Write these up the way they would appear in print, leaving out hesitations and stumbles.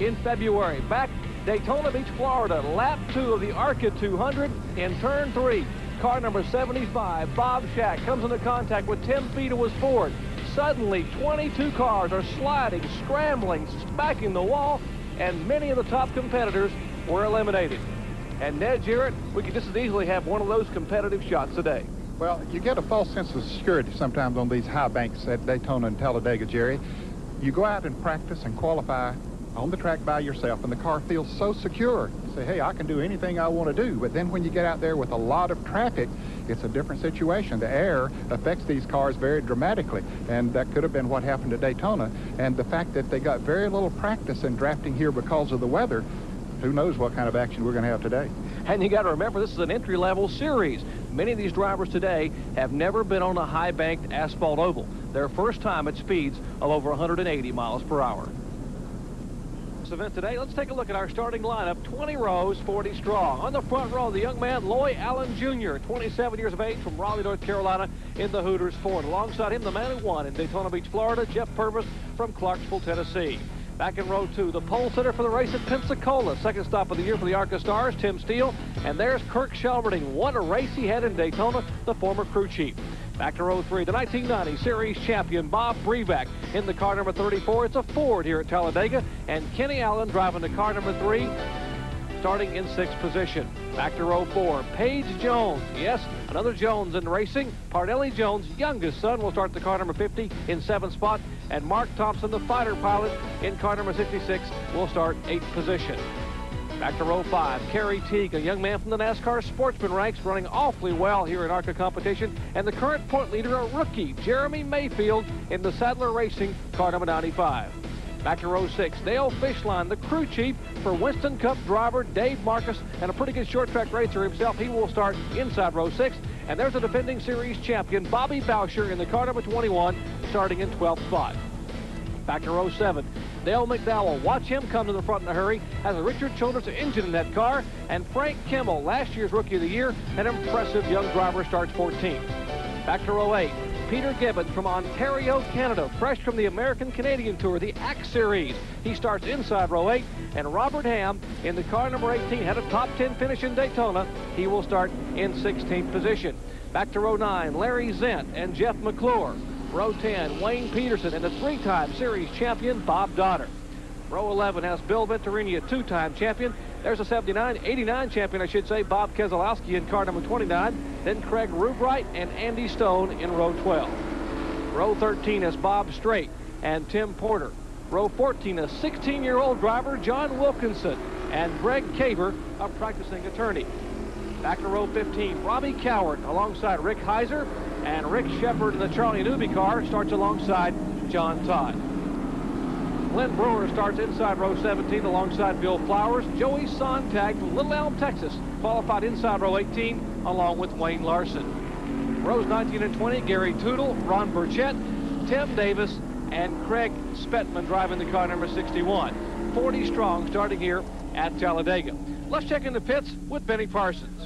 in February. Back Daytona Beach, Florida, lap 2 of the ARCA 200 in turn 3. Car number 75, Bob Shack, comes into contact with Tim Fedewa's Ford. Suddenly, 22 cars are sliding, scrambling, smacking the wall, and many of the top competitors were eliminated. And Ned Jarrett, we could just as easily have one of those competitive shots today. Well, you get a false sense of security sometimes on these high banks at Daytona and Talladega, Jerry. You go out and practice and qualify on the track by yourself, and the car feels so secure. You say, hey, I can do anything I want to do. But then when you get out there with a lot of traffic, it's a different situation. The air affects these cars very dramatically, and that could have been what happened at Daytona. And the fact that they got very little practice in drafting here because of the weather, who knows what kind of action we're going to have today. And you got to remember, this is an entry-level series. Many of these drivers today have never been on a high-banked asphalt oval. Their first time at speeds of over 180 miles per hour. This event today, let's take a look at our starting lineup. 20 rows, 40 strong. On the front row, the young man, Loy Allen Jr., 27 years of age, from Raleigh, North Carolina, in the Hooters Ford. Alongside him, the man who won in Daytona Beach, Florida, Jeff Purvis from Clarksville, Tennessee. Back in row 2, the pole sitter for the race at Pensacola. Second stop of the year for the ARCA stars, Tim Steele. And there's Kirk Shelverding. What a race he had in Daytona, the former crew chief. Back to row 3, the 1990 Series champion, Bob Brevac, in the car number 34. It's a Ford here at Talladega. And Kenny Allen driving the car number 3, starting in 6th position. Back to row 4, Paige Jones. Yes, another Jones in racing. Parnelli Jones' youngest son will start the car number 50 in 7th spot. And Mark Thompson, the fighter pilot, in car number 66, will start 8th position. Back to row 5, Kerry Teague, a young man from the NASCAR sportsman ranks, running awfully well here in ARCA competition. And the current point leader, a rookie, Jeremy Mayfield, in the Sadler Racing car number 95. Back to row 6, Dale Fishline, the crew chief for Winston Cup driver Dave Marcus, and a pretty good short track racer himself. He will start inside row 6. And there's a defending series champion, Bobby Boucher, in the car number 21, starting in 12th spot. Back to row 7, Dale McDowell. Watch him come to the front in a hurry. Has a Richard Childress engine in that car. And Frank Kimmel, last year's Rookie of the Year, an impressive young driver, starts 14th. Back to row 8, Peter Gibbons from Ontario, Canada, fresh from the American-Canadian Tour, the ACT Series. He starts inside row 8. And Robert Ham, in the car number 18, had a top 10 finish in Daytona. He will start in 16th position. Back to row 9, Larry Zent and Jeff McClure. Row 10, Wayne Peterson and the 3-time series champion, Bob Dodder. Row 11 has Bill Venturini, a 2-time champion. There's a 89 champion, I should say, Bob Keselowski in car number 29. Then Craig Rubright and Andy Stone in row 12. Row 13 has Bob Strait and Tim Porter. Row 14, a 16-year-old driver, John Wilkinson, and Greg Caver, a practicing attorney. Back to row 15, Robbie Cowart alongside Rick Heiser, and Rick Shepard in the Charlie Newby car starts alongside John Todd. Glenn Brewer starts inside row 17 alongside Bill Flowers. Joey Sontag from Little Elm, Texas, qualified inside row 18 along with Wayne Larson. Rows 19 and 20, Gary Tootle, Ron Burchett, Tim Davis, and Craig Spettman driving the car number 61. 40 strong starting here at Talladega. Let's check in the pits with Benny Parsons.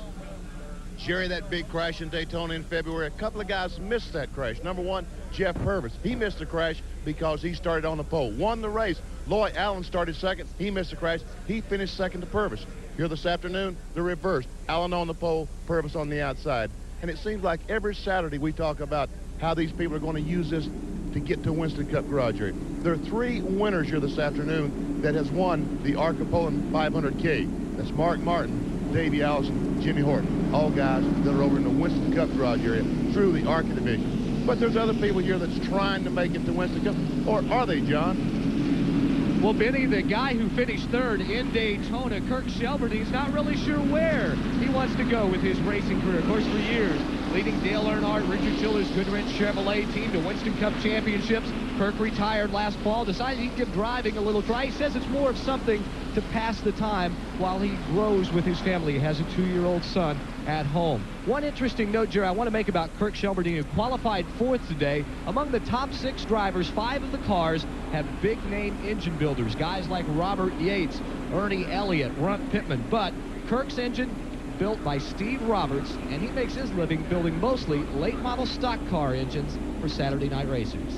Jerry, that big crash in Daytona in February, a couple of guys missed that crash. Number 1, Jeff Purvis. He missed the crash because he started on the pole. Won the race. Loy Allen started second. He missed the crash. He finished second to Purvis. Here this afternoon, the reverse. Allen on the pole, Purvis on the outside. And it seems like every Saturday we talk about how these people are going to use this to get to Winston Cup Garage area. There are 3 winners here this afternoon that has won the ARCA Poulan 500K. That's Mark Martin, Davey Allison, Jimmy Horton, all guys that are over in the Winston Cup Garage area through the ARCA division. But there's other people here that's trying to make it to Winston Cup, or are they, John? Well, Benny, the guy who finished 3rd in Daytona, Kirk Shelverding, he's not really sure where he wants to go with his racing career. Of course, for years, leading Dale Earnhardt, Richard Childress, Goodwrench Chevrolet team to Winston Cup championships. Kirk retired last fall, decided he'd give driving a little try. He says it's more of something to pass the time while he grows with his family. He has a 2-year-old son at home. One interesting note, Jerry, I want to make about Kirk Shelverding, who qualified 4th today. Among the top 6 drivers, 5 of the cars have big-name engine builders, guys like Robert Yates, Ernie Elliott, Runt Pittman. But Kirk's engine built by Steve Roberts, and he makes his living building mostly late-model stock car engines for Saturday night racers.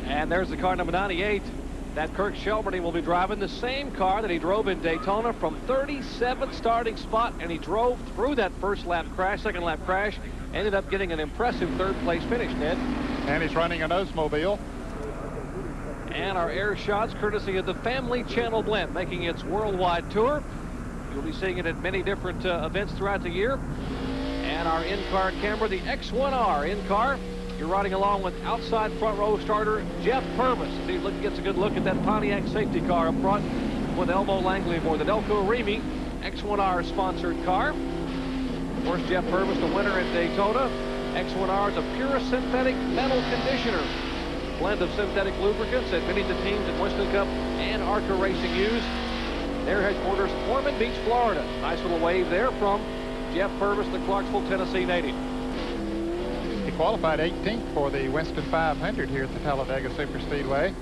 And there's the car number 98, That Kirk Shelburne will be driving the same car that he drove in Daytona from 37th starting spot, and he drove through that second lap crash, ended up getting an impressive third-place finish, Ned. And he's running an Oldsmobile. And our air shots, courtesy of the Family Channel Blimp, making its worldwide tour. You'll be seeing it at many different events throughout the year. And our in-car camera, the X1R in-car. You're riding along with outside front row starter Jeff Purvis. He gets a good look at that Pontiac safety car up front with Elmo Langley aboard the Delco Remy X1R sponsored car. Of course, Jeff Purvis, the winner at Daytona. X1R is a pure synthetic metal conditioner. Blend of synthetic lubricants that many of the teams at Winston Cup and ARCA Racing use. Their headquarters, Ormond Beach, Florida. Nice little wave there from Jeff Purvis, the Clarksville, Tennessee native. He qualified 18th for the Winston 500 here at the Talladega Superspeedway.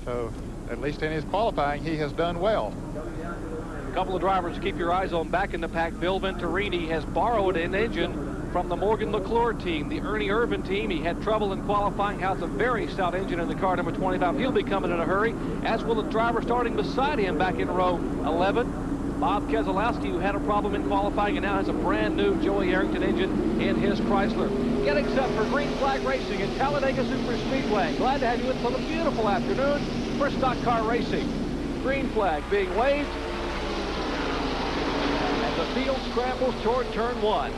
So, at least in his qualifying, he has done well. A couple of drivers to keep your eyes on back in the pack. Bill Venturini has borrowed an engine from the Morgan McClure team, the Ernie Irvin team. He had trouble in qualifying, has a very stout engine in the car, number 25. He'll be coming in a hurry, as will the driver starting beside him back in row 11. Bob Keselowski, who had a problem in qualifying and now has a brand new Joey Harrington engine in his Chrysler. Getting set for green flag racing at Talladega Superspeedway. Glad to have you in for the beautiful afternoon for stock car racing. Green flag being waved as the field scrambles toward turn 1.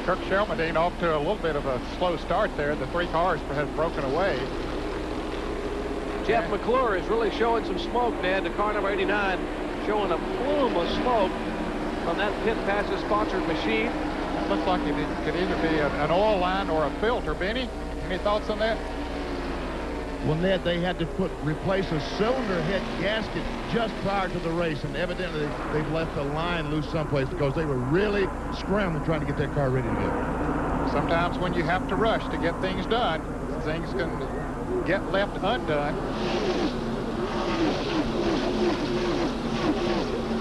Kirk Shelburne off to a little bit of a slow start there. The three cars have broken away. Jeff McClure is really showing some smoke, Ned. The car number 89 showing a plume of smoke from that pit passes sponsored machine. That looks like it could either be an oil line or a filter. Benny, any thoughts on that? Well, Ned, they had to replace a cylinder head gasket just prior to the race, and evidently they've left a line loose someplace because they were really scrambling trying to get that car ready to go. Sometimes when you have to rush to get things done, things can get left undone.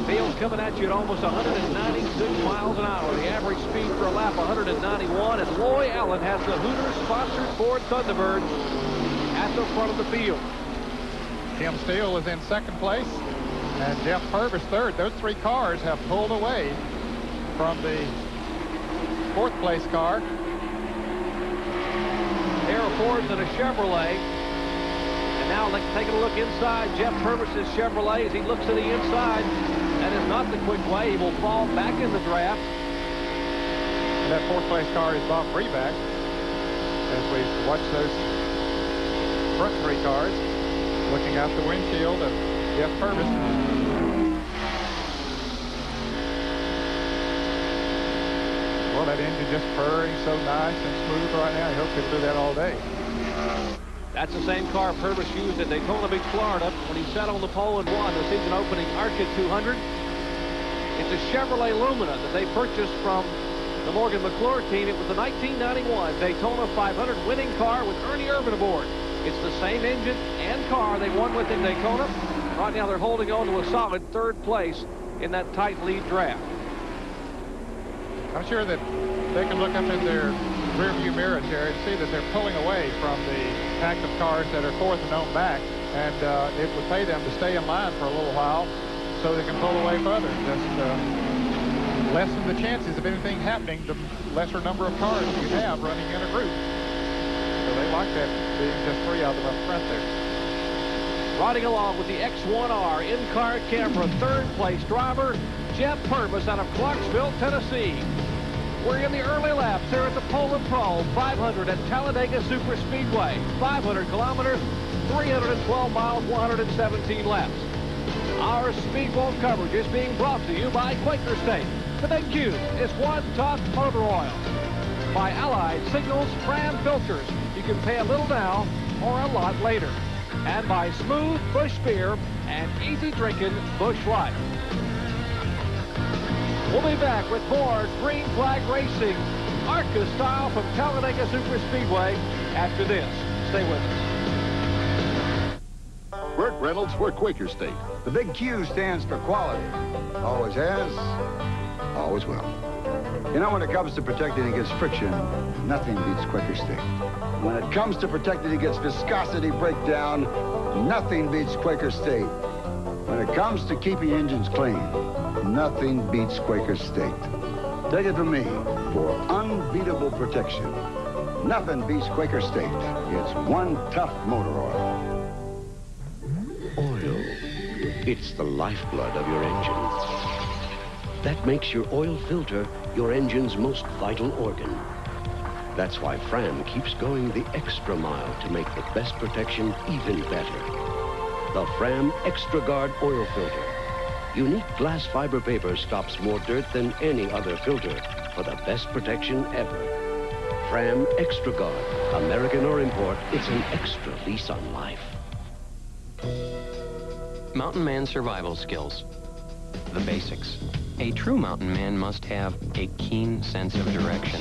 Field's coming at you at almost 196 miles an hour. The average speed for a lap, 191. And Loy Allen has the Hooters-sponsored Ford Thunderbird at the front of the field. Tim Steele is in second place, and Jeff Purvis third. Those three cars have pulled away from the fourth place car. There are Fords and a Chevrolet. And now let's take a look inside Jeff Purvis's Chevrolet as he looks to the inside. That is not the quick way. He will fall back in the draft. And that fourth place car is Bob Freeback. As we watch those front three cars, looking out the windshield of Jeff Purvis. Well, that engine just purring so nice and smooth right now. I hope he'll do that all day. That's the same car Purvis used at Daytona Beach, Florida, when he sat on the pole and won the season-opening ARCA 200. It's a Chevrolet Lumina that they purchased from the Morgan McClure team. It was the 1991 Daytona 500 winning car with Ernie Irvin aboard. It's the same engine and car they won with in Daytona. Right now they're holding on to a solid third place in that tight lead draft. I'm sure that they can look up in their rearview mirror, Jerry, and see that they're pulling away from the pack of cars that are fourth and on back, and it would pay them to stay in line for a little while so they can pull away further. Just lessen the chances of anything happening, the lesser number of cars you have running in a group. So they like that being just three of them up front there. Riding along with the X1R in-car camera, third place driver Jeff Purvis out of Clarksville, Tennessee. We're in the early laps here at the Poulan Pro 500 at Talladega Superspeedway. 500 kilometers, 312 miles, 117 laps. Our Speedwall coverage is being brought to you by Quaker State. The Big Q is One Top Motor Oil. By Allied Signals Fram Filters. You can pay a little now or a lot later. And by Smooth Busch Beer and easy drinking Busch Light. We'll be back with more green flag racing, ARCA style from Talladega Superspeedway after this. Stay with us. Burt Reynolds for Quaker State. The Big Q stands for quality. Always has, always will. You know, when it comes to protecting against friction, nothing beats Quaker State. When it comes to protecting against viscosity breakdown, nothing beats Quaker State. When it comes to keeping engines clean, nothing beats Quaker State. Take it from me, for unbeatable protection, nothing beats Quaker State. It's one tough motor oil. Oil. It's the lifeblood of your engine. That makes your oil filter your engine's most vital organ. That's why Fram keeps going the extra mile to make the best protection even better. The Fram Extra Guard oil filter. Unique glass fiber paper stops more dirt than any other filter for the best protection ever. Fram Extra Guard. American or import, it's an extra lease on life. Mountain man survival skills. The basics. A true mountain man must have a keen sense of direction,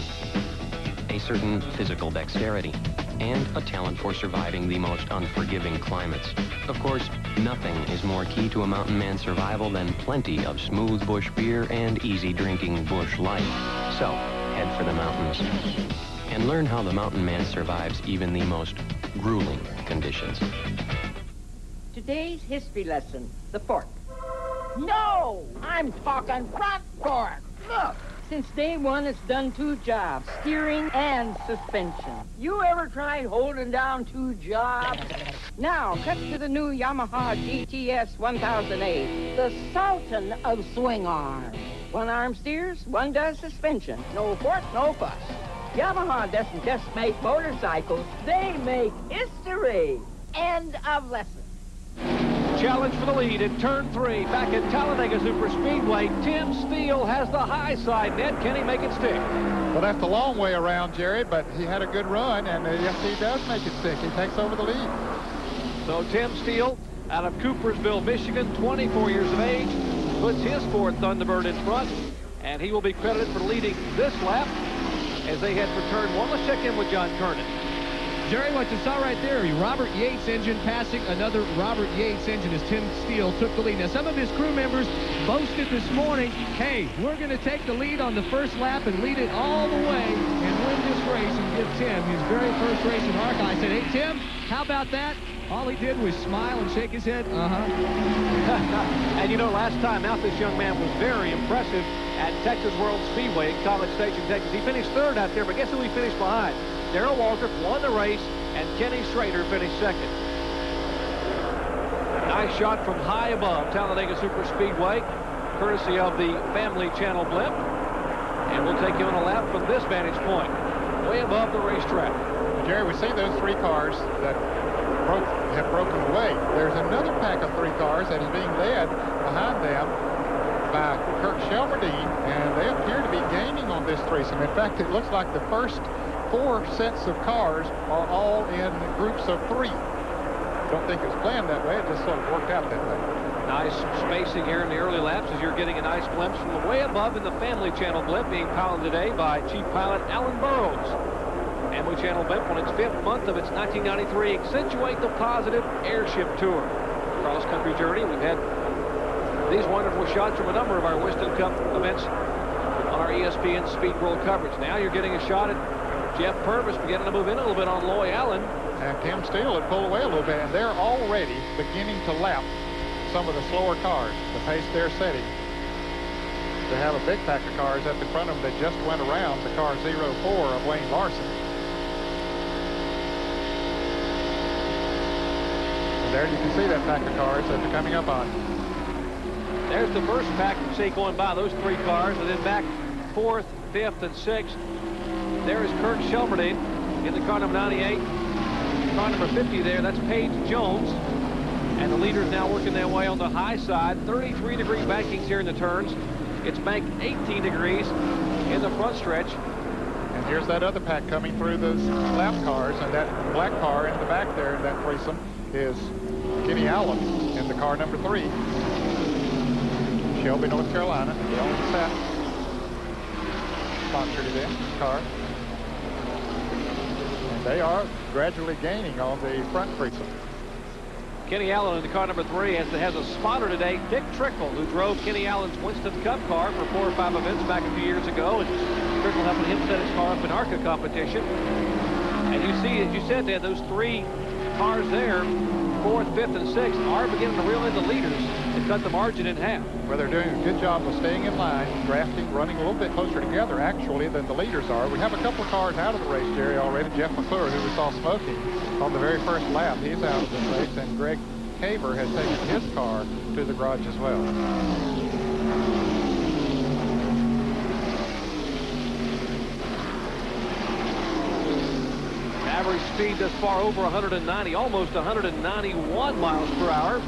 a certain physical dexterity, and a talent for surviving the most unforgiving climates. Of course, nothing is more key to a mountain man's survival than plenty of smooth bush beer and easy drinking bush light. So, head for the mountains and learn how the mountain man survives even the most grueling conditions. Today's history lesson, the fork. No! I'm talking front fork! Look! Since day one, it's done two jobs, steering and suspension. You ever tried holding down two jobs? Now, cut to the new Yamaha GTS 1008, the Sultan of swing arms. One arm steers, one does suspension. No fork, no fuss. Yamaha doesn't just make motorcycles, they make history. End of lesson. Challenge for the lead in turn 3 back at Talladega Superspeedway. Tim Steele has the high side net. Can he make it stick? Well, that's the long way around, Jerry, but he had a good run, and yes, he does make it stick. He takes over the lead. So Tim Steele out of Coopersville, Michigan, 24 years of age, puts his Ford Thunderbird in front, and he will be credited for leading this lap as they head for turn 1. Let's check in with John Kernan. Jerry, what you saw right there, a Robert Yates engine passing another Robert Yates engine as Tim Steele took the lead. Now, some of his crew members boasted this morning, hey, we're going to take the lead on the first lap and lead it all the way and win this race and give Tim his very first race in ARCA. I said, hey, Tim, how about that? All he did was smile and shake his head. And you know, last time out, this young man was very impressive at Texas World Speedway in College Station, Texas. He finished third out there, but guess who he finished behind? Darrell Waltrip won the race, and Kenny Schrader finished second. Nice shot from high above Talladega Superspeedway, courtesy of the Family Channel blimp. And we'll take you on a lap from this vantage point, way above the racetrack. Jerry, we see those three cars that have broken away. There's another pack of three cars that is being led behind them by Kirk Shelmerdine, and they appear to be gaining on this threesome. In fact, it looks like the first 4 sets of cars are all in groups of 3. Don't think it was planned that way. It just sort of worked out that way. Nice spacing here in the early laps as you're getting a nice glimpse from the way above in the Family Channel blimp being piloted today by Chief Pilot Alan Burrows. Family Channel blimp on its 5th month of its 1993 Accentuate the Positive Airship Tour. Cross-country journey. We've had these wonderful shots from a number of our Winston Cup events on our ESPN Speed World coverage. Now you're getting a shot at Jeff Purvis beginning to move in a little bit on Loy Allen. And Tim Steele had pulled away a little bit, and they're already beginning to lap some of the slower cars, the pace they're setting. They have a big pack of cars up in front of them that just went around the car 04 of Wayne Larson. And there you can see that pack of cars that they're coming up on. There's the first pack you see going by, those 3 cars, and then back 4th, 5th, and 6th. There is Kirk Shelmerdine in the car number 98. Car number 50 there, that's Paige Jones. And the leaders now working their way on the high side. 33-degree bankings here in the turns. It's banked 18 degrees in the front stretch. And here's that other pack coming through those lap cars, and that black car in the back there in that threesome is Kenny Allen in the car number 3. Shelby, North Carolina, the only set sponsored event car. And they are gradually gaining on the front threesome. Kenny Allen in the car number 3 has a spotter today, Dick Trickle, who drove Kenny Allen's Winston Cup car for 4 or 5 events back a few years ago, and Trickle helping him set his car up in ARCA competition. And you see, as you said, Ted, those three cars there, 4th, 5th, and 6th, are beginning to reel in the leaders and cut the margin in half. Well, they're doing a good job of staying in line, drafting, running a little bit closer together, actually, than the leaders are. We have a couple of cars out of the race, Jerry, already. Jeff McClure, who we saw smoking on the very first lap, he's out of the race, and Greg Caver has taken his car to the garage as well. Average speed thus far over 190, almost 191 miles per hour.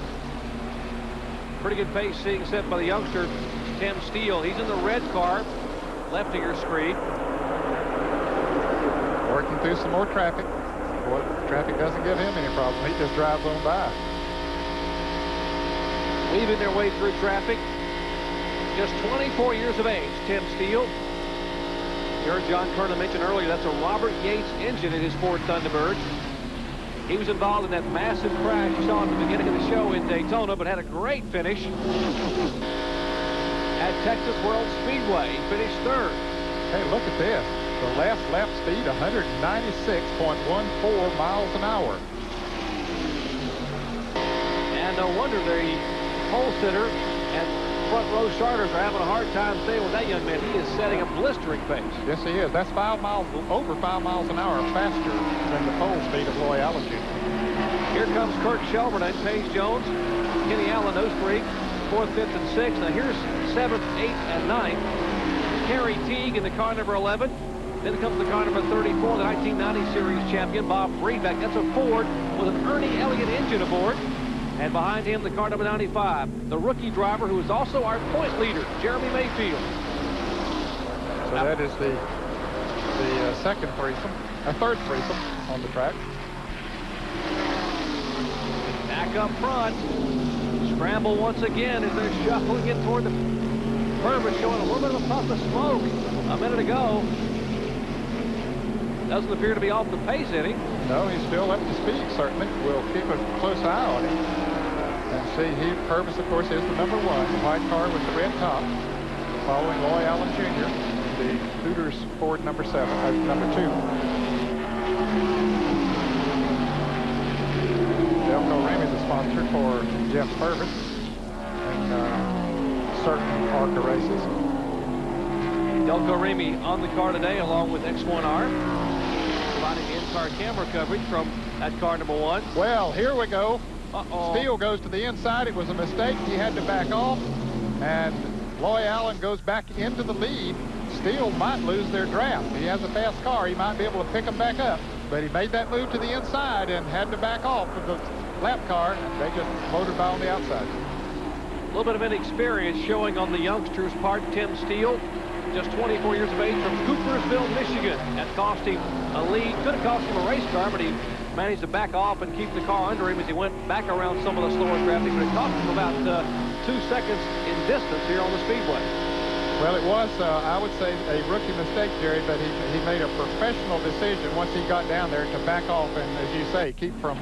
Pretty good pace being set by the youngster, Tim Steele. He's in the red car, left of your screen. Working through some more traffic. Boy, traffic doesn't give him any problem. He just drives on by. Weaving their way through traffic. Just 24 years of age, Tim Steele. You heard John Kernan mention earlier, that's a Robert Yates engine in his Ford Thunderbird. He was involved in that massive crash you saw at the beginning of the show in Daytona, but had a great finish at Texas World Speedway. He finished 3rd. Hey, look at this. The last lap speed, 196.14 miles an hour. And no wonder the pole sitter and front row starters are having a hard time staying with that young man. He is setting a blistering pace. Yes, he is. That's over 5 miles an hour faster than the pole speed of Loy Allen Jr. Here comes Kurt Shelburne, Paige Jones, Kenny Allen, those three, 4th, 5th, and 6th. Now here's 7th, 8th, and 9th. Kerry Teague in the car number 11. Then comes the car number 34, the 1990 Series champion, Bob Breedbeck. That's a Ford with an Ernie Elliott engine aboard. And behind him, the car number 95, the rookie driver who is also our point leader, Jeremy Mayfield. So that is the second threesome, third threesome on the track. Back up front, scramble once again as they're shuffling in toward the Purvis, showing a little bit of a puff of smoke a minute ago. Doesn't appear to be off the pace any. No, he's still up to speed, certainly. We'll keep a close eye on him. And see, Purvis, of course, is the number 1, the white car with the red top, following Loy Allen Jr., the Hooters Ford number 2. Delco Remy, the sponsor for Jeff Purvis and certain ARCA races. Delco Remy on the car today, along with X1R, providing in-car camera coverage from that car number 1. Well, here we go. Uh-oh. Steele goes to the inside. It was a mistake. He had to back off. And Loy Allen goes back into the lead. Steele might lose their draft. He has a fast car. He might be able to pick them back up. But he made that move to the inside and had to back off with the lap car. And they just motored by on the outside. A little bit of inexperience showing on the youngster's part. Tim Steele, just 24 years of age, from Coopersville, Michigan. That cost him a lead. Could have cost him a race car, but he managed to back off and keep the car under him as he went back around some of the slower traffic. But it cost him about 2 seconds in distance here on the speedway. Well, it was, I would say, a rookie mistake, Jerry, but he made a professional decision once he got down there to back off and, as you say, keep from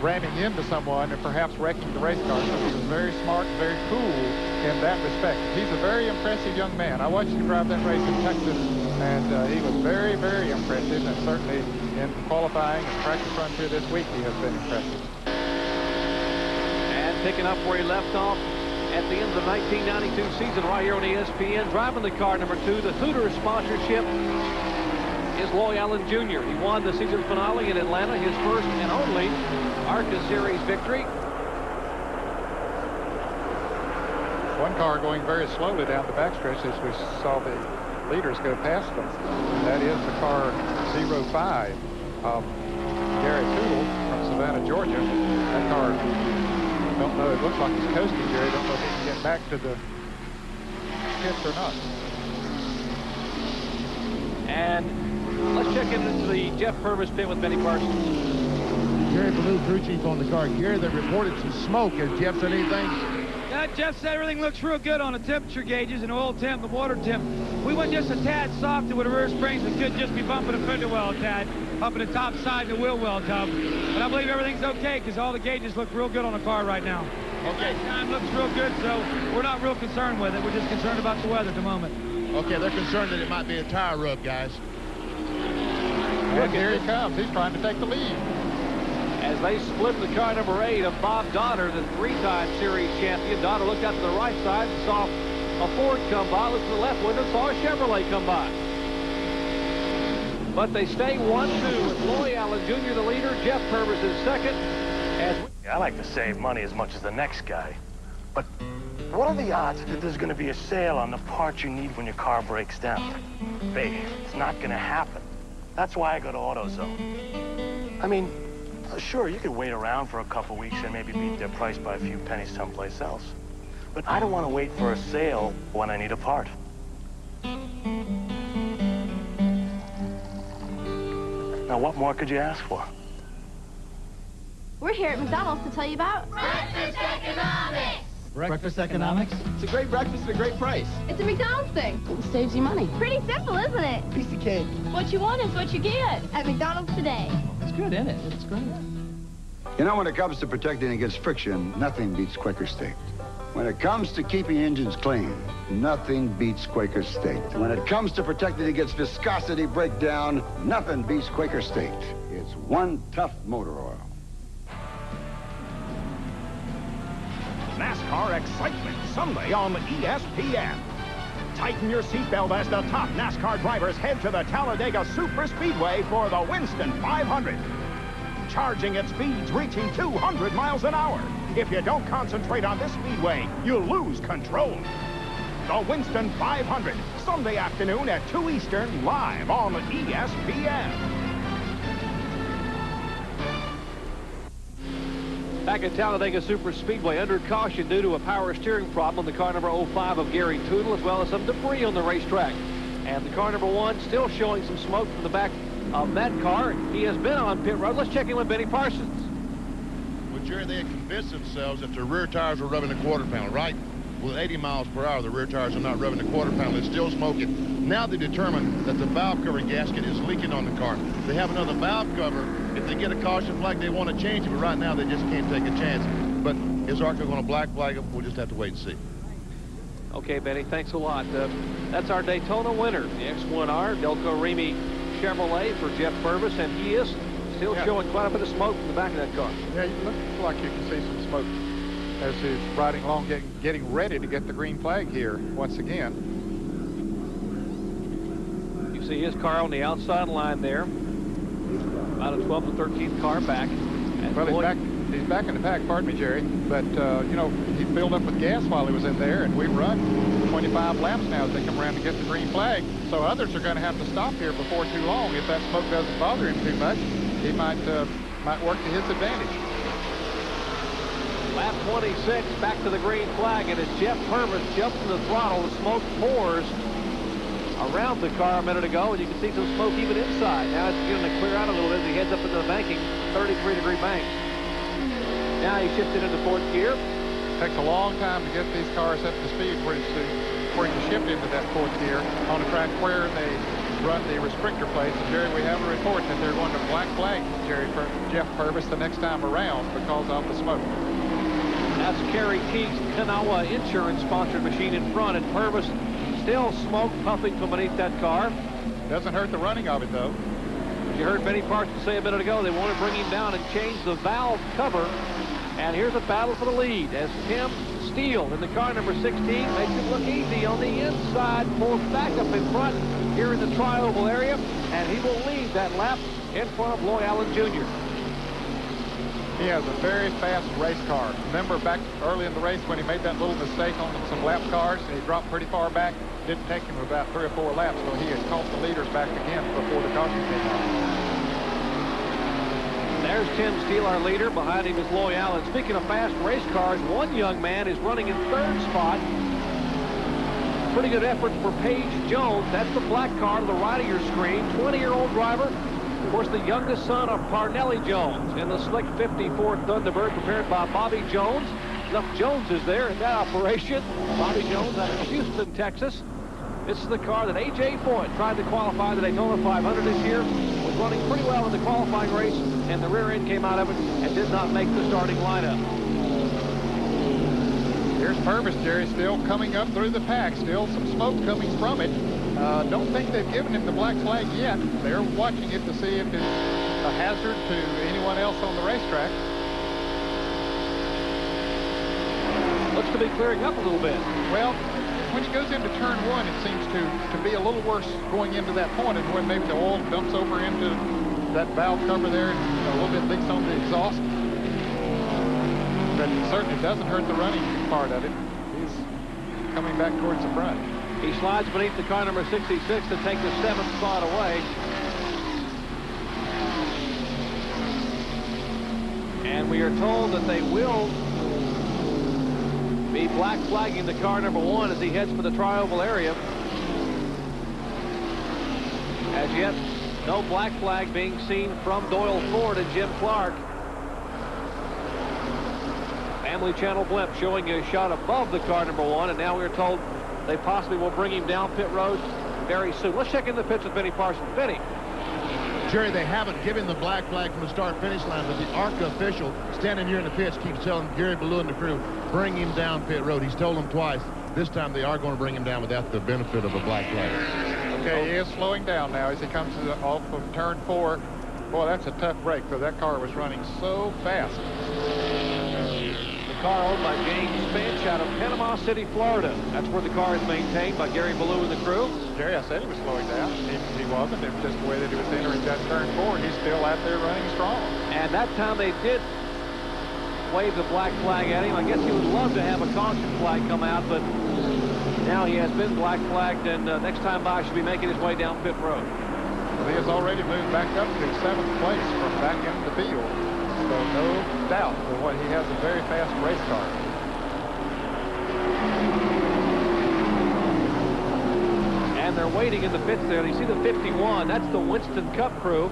ramming into someone and perhaps wrecking the race car. So he was very smart and very cool in that respect. He's a very impressive young man. I watched him drive that race in Texas, and he was very, very impressive, and certainly in qualifying and practice runs here this week, he has been impressive. And picking up where he left off at the end of the 1992 season right here on ESPN, driving the car number 2, the Hooters sponsorship, is Loy Allen Jr. He won the season finale in Atlanta, his first and only ARCA Series victory. One car going very slowly down the backstretch as we saw the leaders go past them. And that is the car 05 of Gary Tootle from Savannah, Georgia. That car, don't know, it looks like it's coasting, Jerry. Don't know if he can get back to the pits or not. And let's check into the Jeff Purvis pit with Benny Parsons. Jerry Ballou, crew chief on the car. Gary, they reported some smoke. Has Jeff said anything? Yeah, Jeff said everything looks real good on the temperature gauges and oil temp, the water temp. We went just a tad softer with the rear springs. We could just be bumping the fender well a tad, bumping the top side of the wheel well tub. But I believe everything's okay because all the gauges look real good on the car right now. Okay. Time looks real good, so we're not real concerned with it. We're just concerned about the weather at the moment. Okay, they're concerned that it might be a tire rub, guys. And here he comes. He's trying to take the lead. As they split the car number 8 of Bob Donner, the 3-time series champion. Donner looked out to the right side and saw a Ford come by, looked to the left window and saw a Chevrolet come by. But they stay 1-2 with Loy Allen Jr. the leader, Jeff Purvis is second. I like to save money as much as the next guy. But what are the odds that there's going to be a sale on the parts you need when your car breaks down? Baby, it's not going to happen. That's why I go to AutoZone. I mean, sure, you could wait around for a couple weeks and maybe beat their price by a few pennies someplace else. But I don't want to wait for a sale when I need a part. Now, what more could you ask for? We're here at McDonald's to tell you about Breakfast Economics. Breakfast economics? It's a great breakfast at a great price. It's a McDonald's thing. It saves you money. Pretty simple, isn't it? Piece of cake. What you want is what you get at McDonald's today. It's good, isn't it? It's great. You know, when it comes to protecting against friction, nothing beats Quaker State. When it comes to keeping engines clean, nothing beats Quaker State. When it comes to protecting against viscosity breakdown, nothing beats Quaker State. It's one tough motor oil. NASCAR excitement Sunday on ESPN. Tighten your seatbelt as the top NASCAR drivers head to the Talladega Superspeedway for the Winston 500. Charging at speeds reaching 200 miles an hour. If you don't concentrate on this speedway, you'll lose control. The Winston 500, Sunday afternoon at 2 Eastern, live on ESPN. Back at Talladega Superspeedway, under caution due to a power steering problem on the car number 05 of Gary Tootle, as well as some debris on the racetrack. And the car number 1 still showing some smoke from the back of that car. He has been on pit road. Let's check in with Benny Parsons. Well, Jerry, they had convinced themselves that their rear tires were rubbing the quarter panel, right? With 80 miles per hour, the rear tires are not rubbing the quarter panel. It's still smoking. Now they determined that the valve cover gasket is leaking on the car. They have another valve cover. If they get a caution flag, they want to change it, but right now they just can't take a chance. But is ARCA going to black flag them? We'll just have to wait and see. Okay, Benny, thanks a lot. That's our Daytona winner, the X1R Delco Remy Chevrolet for Jeff Purvis, and he is still showing quite a bit of smoke from the back of that car. Yeah, it looks like you can see some smoke as he's riding along, getting ready to get the green flag here once again. You see his car on the outside line there, about a 12th to 13th car back. Well, he's back in the pack, pardon me, Jerry, but, you know, he filled up with gas while he was in there, and we've run 25 laps now as they come around to get the green flag, so others are going to have to stop here before too long. If that smoke doesn't bother him too much, he might work to his advantage. Lap 26, back to the green flag, and as Jeff Purvis jumps to the throttle, the smoke pours around the car a minute ago, and you can see some smoke even inside. Now it's beginning to clear out a little bit as he heads up into the banking, 33-degree bank. Now he's shifted into 4th gear. Takes a long time to get these cars up to speed for him to shift into that 4th gear on a track where they run the restrictor plates. And Jerry, we have a report that they're going to black flag Jeff Purvis the next time around because of the smoke. That's Kerry Teague's Kanawha Insurance sponsored machine in front, and Purvis still smoke puffing from beneath that car. Doesn't hurt the running of it, though. You heard Benny Parsons say a minute ago they want to bring him down and change the valve cover. And here's a battle for the lead as Tim Steele in the car number 16 makes it look easy on the inside, pulls back up in front here in the tri-oval area, and he will lead that lap in front of Loy Allen Jr. He has a very fast race car. Remember back early in the race when he made that little mistake on some lap cars and he dropped pretty far back? Didn't take him about 3 or 4 laps, so he had caught the leaders back again before the caution came out. There's Tim Steele, our leader. Behind him is Loy Allen. Speaking of fast race cars, one young man is running in 3rd spot. Pretty good effort for Paige Jones. That's the black car to the right of your screen. 20-year-old driver. Of course, the youngest son of Parnelli Jones in the slick 54 Thunderbird prepared by Bobby Jones. Enough Joneses there in that operation. Bobby Jones out of Houston, Texas. This is the car that A.J. Foyt tried to qualify the Daytona 500 this year. Was running pretty well in the qualifying race, and the rear end came out of it and did not make the starting lineup. Here's Purvis, Jerry, still coming up through the pack. Still some smoke coming from it. Don't think they've given him the black flag yet. They're watching it to see if it's a hazard to anyone else on the racetrack. Looks to be clearing up a little bit. Well, when he goes into turn one, it seems to be a little worse going into that point, and when maybe the oil dumps over into that valve cover there and a little bit leaks on the exhaust. But it certainly doesn't hurt the running part of it. He's coming back towards the front. He slides beneath the car number 66 to take the 7th spot away. And we are told that they will be black flagging the car number 1 as he heads for the tri-oval area. As yet, no black flag being seen from Doyle Ford and Jim Clark. Family Channel blimp showing a shot above the car number 1, and now we're told they possibly will bring him down pit road very soon. Let's check in the pits with Benny Parsons. Benny. Jerry, they haven't given the black flag from the start-finish line, but the ARCA official standing here in the pits keeps telling Gary Ballou and the crew, bring him down pit road. He's told them twice. This time they are going to bring him down without the benefit of a black flag. Okay, he is slowing down now as he comes off of turn 4. Boy, that's a tough break, because that car was running so fast. The car owned by James Finch out of Panama City, Florida. That's where the car is maintained by Gary Ballou and the crew. Jerry, I said he was slowing down. He wasn't. It was just the way that he was entering that turn 4. He's still out there running strong. And that time they did wave the black flag at him. I guess he would love to have a caution flag come out, but now he has been black flagged, and next time by should be making his way down pit road. Well, he has already moved back up to 7th place from back into the field. So no doubt that what he has a very fast race car. And they're waiting in the pits there. You see the 51. That's the Winston Cup crew.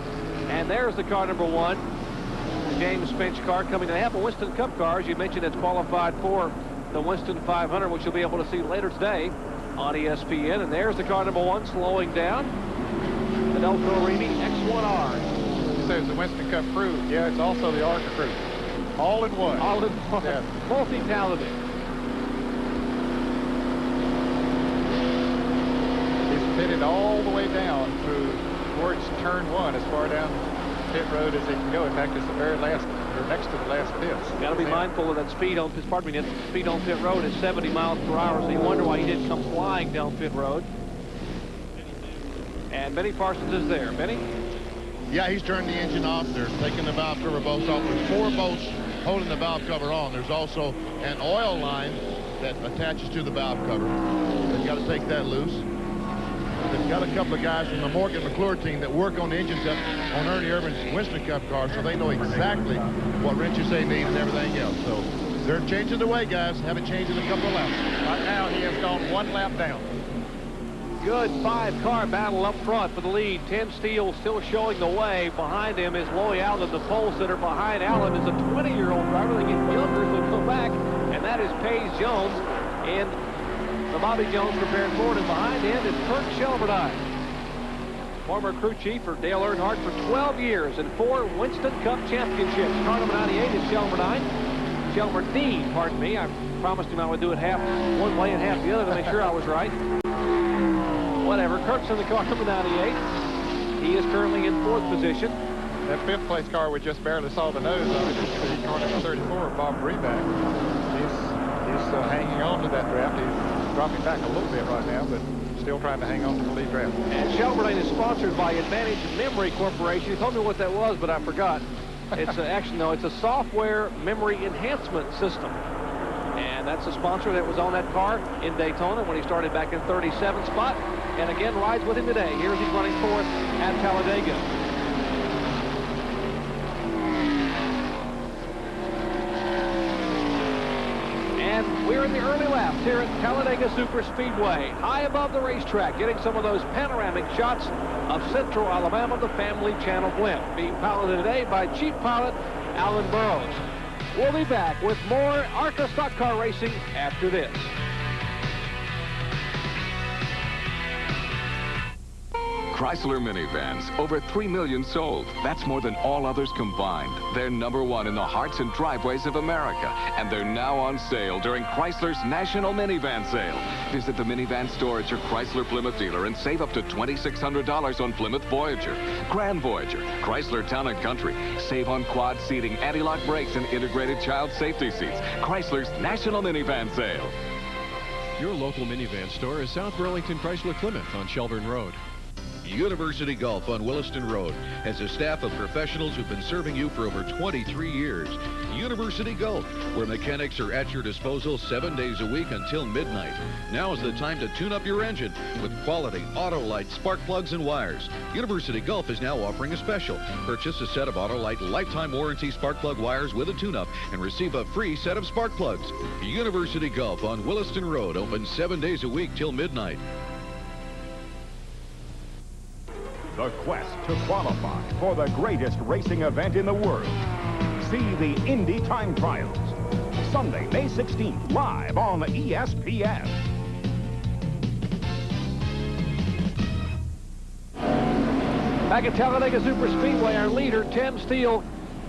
And there's the car number 1. The James Finch car coming. They have a Winston Cup car, as you mentioned, it's qualified for the Winston 500, which you'll be able to see later today on ESPN. And there's the car number 1 slowing down. The Delco Remy X1R. Says the Winston Cup crew. Yeah, it's also the ARCA crew. All in one. All in one. Yeah. Multi-talented. He's pitted all the way down towards turn 1, as far down pit road as he can go. In fact, it's the very last, or next to the last pits. Got to be mindful of that speed on, pardon me, that speed on pit road is 70 miles per hour, so you wonder why he didn't come flying down pit road. And Benny Parsons is there. Benny? Yeah, he's turned the engine off. They're taking the valve cover bolts off. There's 4 bolts holding the valve cover on. There's also an oil line that attaches to the valve cover. They've got to take that loose. They've got a couple of guys from the Morgan McClure team that work on the engine set on Ernie Irvin's Winston Cup car, so they know exactly what wrenches they need and everything else. So they're changing the way, guys. Haven't changed in a couple of laps. Right now, he has gone 1 lap down. Good 5-car battle up front for the lead. Tim Steele still showing the way. Behind him is Loy Allen, the pole sitter. Behind Allen is a 20-year-old driver. They get younger as they come back, and that is Paige Jones in the Bobby Jones prepared Ford. And behind him is Kirk Shelverdine, former crew chief for Dale Earnhardt for 12 years and 4 Winston Cup championships. Car number 98 is Shelverdine, pardon me. I promised him I would do it half one way and half the other to make sure I was right. Whatever. Kirk's in the car number 98. He is currently in 4th position. That 5th place car, we just barely saw the nose of it. It's the car number 34, Bob Reback. He's hanging on to that draft. He's dropping back a little bit right now, but still trying to hang on to the lead draft. And Shelverdine is sponsored by Advantage Memory Corporation. You told me what that was, but I forgot. It's actually, no, it's a software memory enhancement system. And that's a sponsor that was on that car in Daytona when he started back in 37th spot. And again, rides with him today. Here's he's running 4th at Talladega. And we're in the early laps here at Talladega Super Speedway, high above the racetrack, getting some of those panoramic shots of Central Alabama, the Family Channel blimp, being piloted today by Chief Pilot Alan Burrows. We'll be back with more ARCA stock car racing after this. Chrysler minivans, over 3 million sold. That's more than all others combined. They're #1 in the hearts and driveways of America, and they're now on sale during Chrysler's National Minivan Sale. Visit the minivan store at your Chrysler Plymouth dealer and save up to $2,600 on Plymouth Voyager, Grand Voyager, Chrysler Town & Country. Save on quad seating, anti-lock brakes, and integrated child safety seats. Chrysler's National Minivan Sale. Your local minivan store is South Burlington Chrysler Plymouth on Shelburne Road. University Golf on Williston Road has a staff of professionals who've been serving you for over 23 years. University Golf, where mechanics are at your disposal 7 days a week until midnight. Now is the time to tune up your engine with quality Autolite spark plugs and wires. University Golf is now offering a special. Purchase a set of Autolite lifetime warranty spark plug wires with a tune-up and receive a free set of spark plugs. University Golf on Williston Road, open 7 days a week till midnight. The quest to qualify for the greatest racing event in the world. See the Indy Time Trials. Sunday, May 16th, live on ESPN. Back at Talladega Superspeedway, our leader, Tim Steele,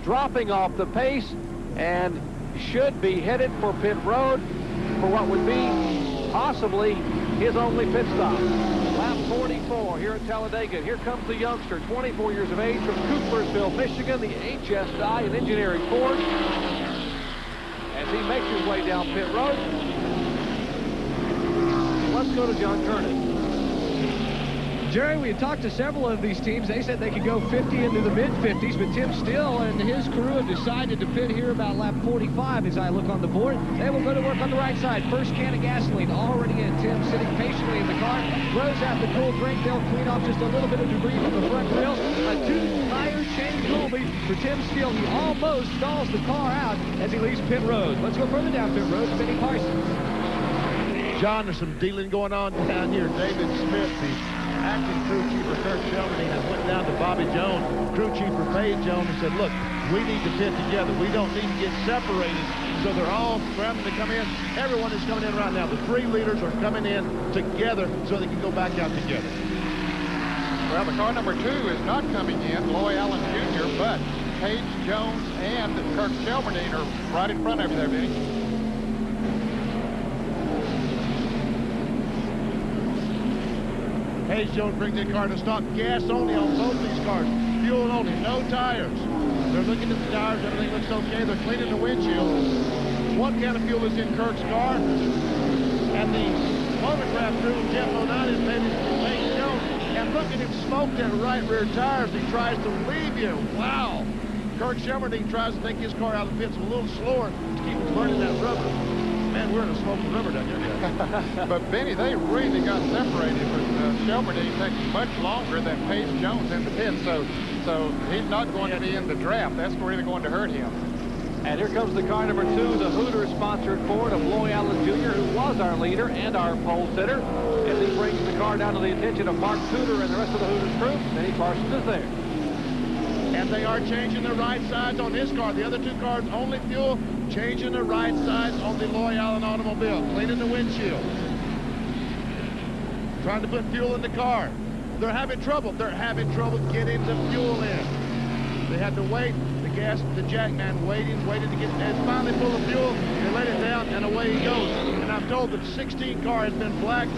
dropping off the pace and should be headed for pit road for what would be possibly his only pit stop. Lap 44 here at Talladega. Here comes the youngster, 24 years of age, from Coopersville, Michigan, the HS in engineering Ford. As he makes his way down pit road, let's go to John Kernan. Jerry, we had talked to several of these teams. They said they could go 50 into the mid-50s, but Tim Steele and his crew have decided to pit here about lap 45 as I look on the board. They will go to work on the right side. First can of gasoline already in. Tim sitting patiently in the car, throws out the cool drink. They'll clean off just a little bit of debris from the front wheel. A two-tire change will be for Tim Steele. He almost stalls the car out as he leaves pit road. Let's go further down pit road. Benny Parsons. John, there's some dealing going on down here. David Smith, the acting crew chief for Kirk Shelburne, has went down to Bobby Jones, crew chief for Paige Jones, and said, look, we need to pit together. We don't need to get separated. So they're all scrambling to come in. Everyone is coming in right now. The three leaders are coming in together so they can go back out together. Well, the car number 2 is not coming in, Loy Allen Jr., but Paige Jones and Kirk Shelburne are right in front of you there, Benny. Paige Jones brings the car to stop. Gas only on both these cars. Fuel only, no tires. They're looking at the tires. Everything looks okay. They're cleaning the windshield. 1 can of fuel is in Kirk's car. And the photograph crew, Jeff O'Neill, is Paige Jones. And look at him smoke that right rear tire as he tries to leave you. Wow. Kirk Shelburne tries to take his car out of the pits a little slower to keep burning that rubber. Man, we're in a smoking rubber down here. But, Benny, they really got separated, but Shelburne takes much longer than Paige Jones in the pit, so he's not going to be in the draft. That's really going to hurt him. And here comes the car number 2, the Hooters-sponsored Ford of Loy Allen Jr., who was our leader and our pole sitter, as he brings the car down to the attention of Mark Tudor and the rest of the Hooters crew. Benny Parsons is there. And they are changing the right sides on his car. The other 2 cars, only fuel, changing the right sides on the Loy Allen automobile, cleaning the windshield. Trying to put fuel in the car. They're having trouble. They're having trouble getting the fuel in. They had to wait. The jackman waited to get, and finally full of fuel. They let it down, and away he goes. And I'm told that 16 car has been flagged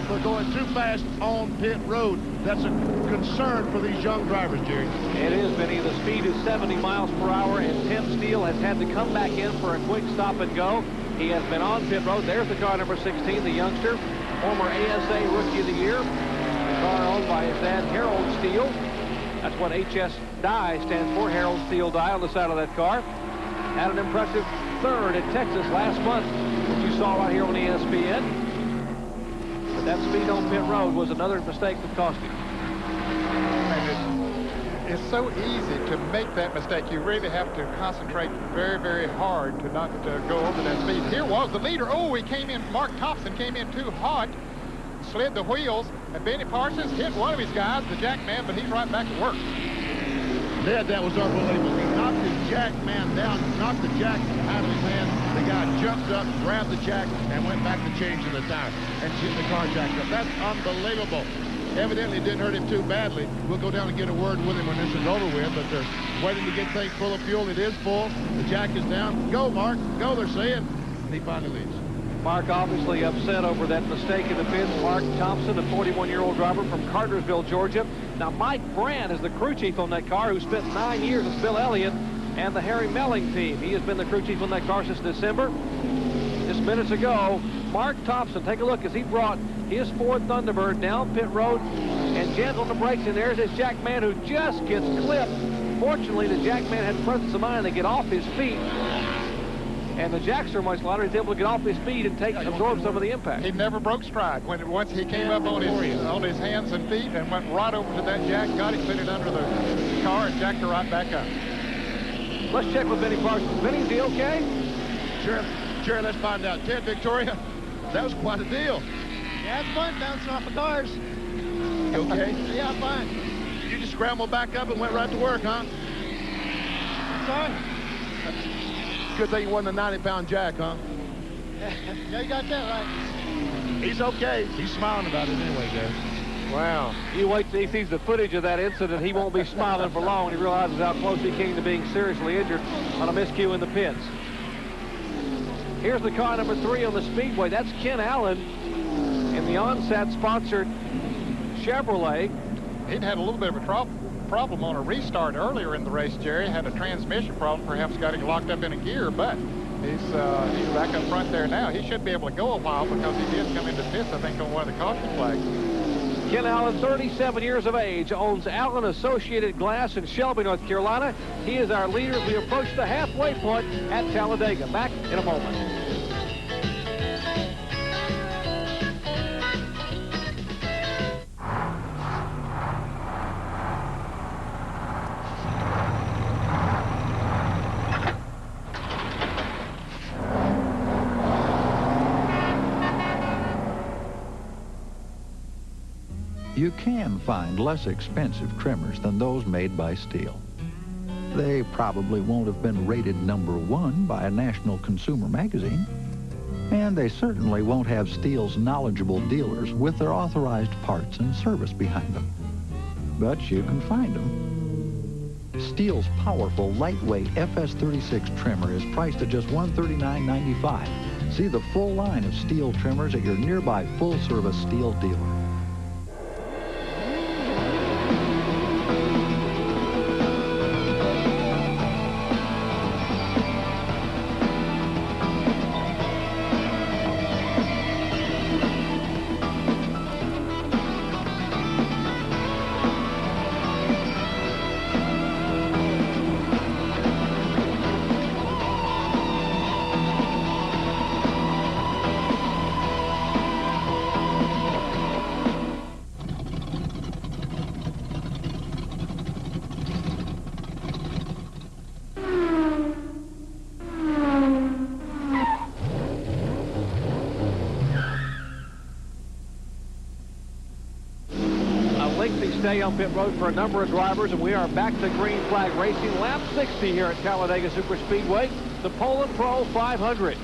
for going too fast on pit road. That's a concern for these young drivers, Jerry. It is, Benny. The speed is 70 miles per hour, and Tim Steele has had to come back in for a quick stop and go. He has been on pit road. There's the car number 16, the youngster, former ASA Rookie of the Year. The car owned by his dad, Harold Steele. That's what HS Dye stands for, Harold Steele Dye on the side of that car. Had an impressive 3rd at Texas last month, which you saw right here on ESPN. But that speed on pit road was another mistake that cost him. And it's so easy to make that mistake. You really have to concentrate very, very hard to not go over that speed. Here was the leader. Oh, he came in, Mark Thompson came in too hot, slid the wheels, and Benny Parsons hit one of his guys, the jackman, but he's right back at work. Dad, that was unbelievable. He knocked the jackman down, knocked the jack out of his hand. The guy jumped up, grabbed the jack, and went back to changing the tire and getting the car jacked up. That's unbelievable. Evidently, it didn't hurt him too badly. We'll go down and get a word with him when this is over with, but they're waiting to get things full of fuel. It is full. The jack is down. Go, Mark. Go, they're saying. And he finally leaves. Mark obviously upset over that mistake in the pits. Mark Thompson, a 41-year-old driver from Cartersville, Georgia. Now, Mike Brand is the crew chief on that car, who spent 9 years with Bill Elliott and the Harry Melling team. He has been the crew chief on that car since December. Just minutes ago, Mark Thompson, take a look as he brought his Ford Thunderbird down pit road and jammed on the brakes, and there's this Jackman who just gets clipped. Fortunately, the Jackman had presence of mind to get off his feet, and the Jacks are much lighter. He's able to get off his feet and absorb some of the impact. He never broke stride. Once he came up on his hands and feet and went right over to that jack, got him, put it under the car, and jacked her right back up. Let's check with Benny Parsons. Benny, is he okay? Sure, let's find out. Ted, Victoria, that was quite a deal. Yeah, it's fun bouncing off the cars. You okay? Yeah, I'm fine. You just scrambled back up and went right to work, huh? Sorry. Good thing you wasn't a 90-pound jack, huh? Yeah, you got that right. He's okay. He's smiling about it anyway, Dave. Wow. You wait till he sees the footage of that incident. He won't be smiling for long when he realizes how close he came to being seriously injured on a miscue in the pits. Here's the car number 3 on the speedway. That's Ken Allen in the OnSat-sponsored Chevrolet. He'd had a little bit of a problem on a restart earlier in the race, Jerry. Had a transmission problem, perhaps got him locked up in a gear, but he's back up front there now. He should be able to go a while because he did come into pits, I think, on one of the caution flags. Ken Allen, 37 years of age, owns Allen Associated Glass in Shelby, North Carolina. He is our leader as we approach the halfway point at Talladega. Back in a moment. You can find less expensive trimmers than those made by Stihl. They probably won't have been rated #1 by a national consumer magazine, and they certainly won't have Stihl's knowledgeable dealers with their authorized parts and service behind them. But you can find them. Stihl's powerful, lightweight FS36 trimmer is priced at just $139.95. See the full line of Stihl trimmers at your nearby full-service Stihl dealer. Stay on pit road for a number of drivers, and we are back to green flag racing. Lap 60 here at Talladega Superspeedway, the Poulan Pro 500.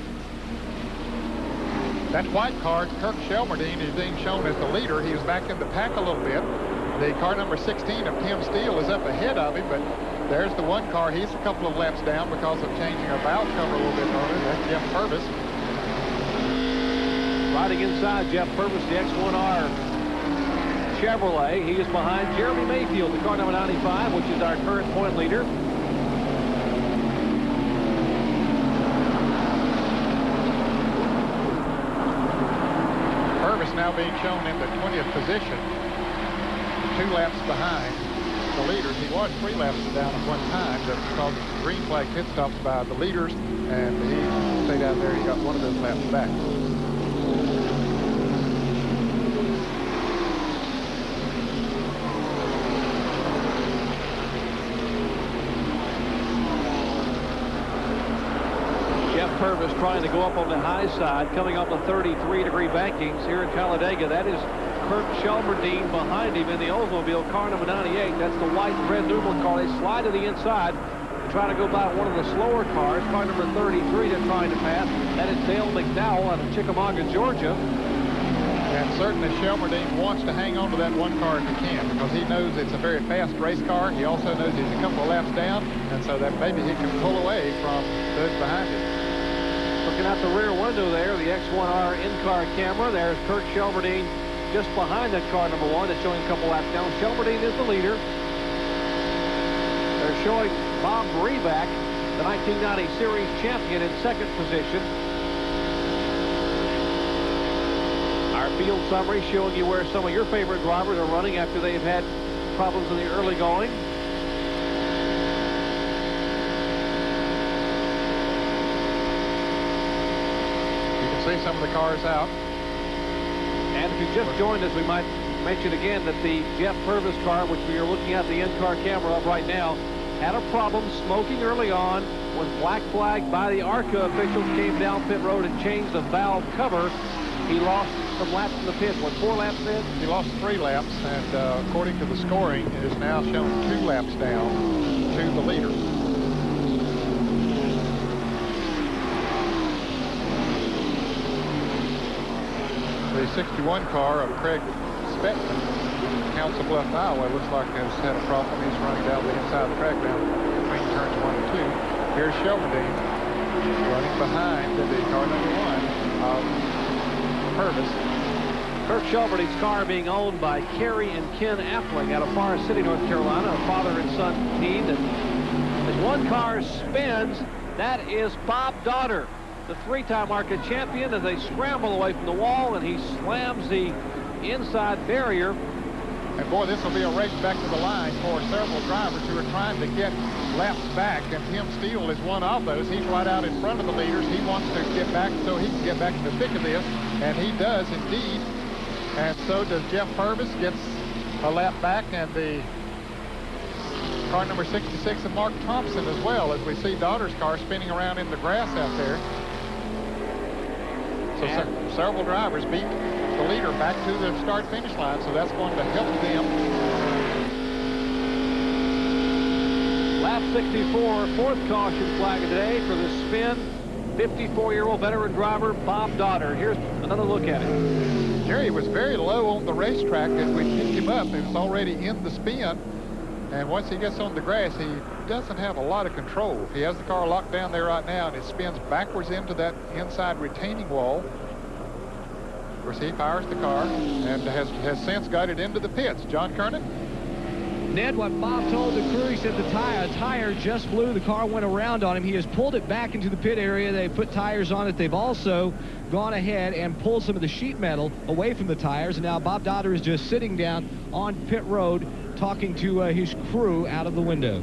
That white car, Kirk Shelmerdine, is being shown as the leader. He was back in the pack a little bit. The car number 16 of Tim Stihl is up ahead of him, but there's the one car. He's a couple of laps down because of changing a valve cover a little bit earlier. That's Jeff Purvis. Riding inside Jeff Purvis, the X1R Chevrolet. He is behind Jeremy Mayfield, the car number 95, which is our current point leader. Purvis now being shown in the 20th position, 2 laps behind the leaders. He was 3 laps down at one time, but because of the green flag pit stops by the leaders, and he stayed out there. He got one of those laps back. Purvis trying to go up on the high side, coming up the 33-degree bankings here in Talladega. That is Kirk Shelmerdine behind him in the Oldsmobile car number 98. That's the white and red numeral car. They slide to the inside and try to go by one of the slower cars. Car number 33 they're trying to pass. That is Dale McDowell out of Chickamauga, Georgia. And certainly Shelmerdine wants to hang on to that one car if he can, because he knows it's a very fast race car. He also knows he's a couple of laps down, and so that maybe he can pull away from those behind him. Looking out the rear window there, the X1R in-car camera. There's Kurt Shelmerdine just behind that car number 1. That's showing a couple laps down. Shelmerdine is the leader. They're showing Bob Reback, the 1990 Series champion, in second position. Our field summary showing you where some of your favorite drivers are running after they've had problems in the early going. You can see some of the cars out. And if you just joined us, we might mention again that the Jeff Purvis car, which we are looking at the in-car camera of right now, had a problem smoking early on. Was black flagged by the ARCA officials, came down pit road and changed the valve cover. He lost some laps in the pit. What, 4 laps then? He lost 3 laps, and according to the scoring, it is now shown 2 laps down to the leader. The 61 car of Craig Speckman, Council Bluffs, Iowa, looks like has had a problem. He's running down the inside of the track now between turns 1 and 2. Here's Shelmerdine running behind the car number 1 of Purvis. Kurt Shelmerdine's car being owned by Kerry and Ken Appling out of Forest City, North Carolina, a father and son team. And as one car spins, that is Bob Daughter, the 3-time ARCA champion, as they scramble away from the wall, and he slams the inside barrier. And boy, this will be a race back to the line for several drivers who are trying to get laps back, and Tim Steele is one of those. He's right out in front of the leaders. He wants to get back so he can get back to the thick of this, and he does indeed. And so does Jeff Purvis, gets a lap back, and the car number 66 of Mark Thompson as well, as we see Daughter's car spinning around in the grass out there. So several drivers beat the leader back to the start-finish line, so that's going to help them. Lap 64, 4th caution flag of the day for the spin. 54-year-old veteran driver Bob Daughter. Here's another look at it. Jerry was very low on the racetrack as we picked him up. He was already in the spin, and once he gets on the grass, he doesn't have a lot of control. He has the car locked down there right now, and it spins backwards into that inside retaining wall. Of course, he fires the car and has since got it into the pits. John Kernan? Ned, what Bob told the crew, he said the tire just blew. The car went around on him. He has pulled it back into the pit area. They put tires on it. They've also gone ahead and pulled some of the sheet metal away from the tires. And now Bob Daughter is just sitting down on pit road talking to his crew out of the window.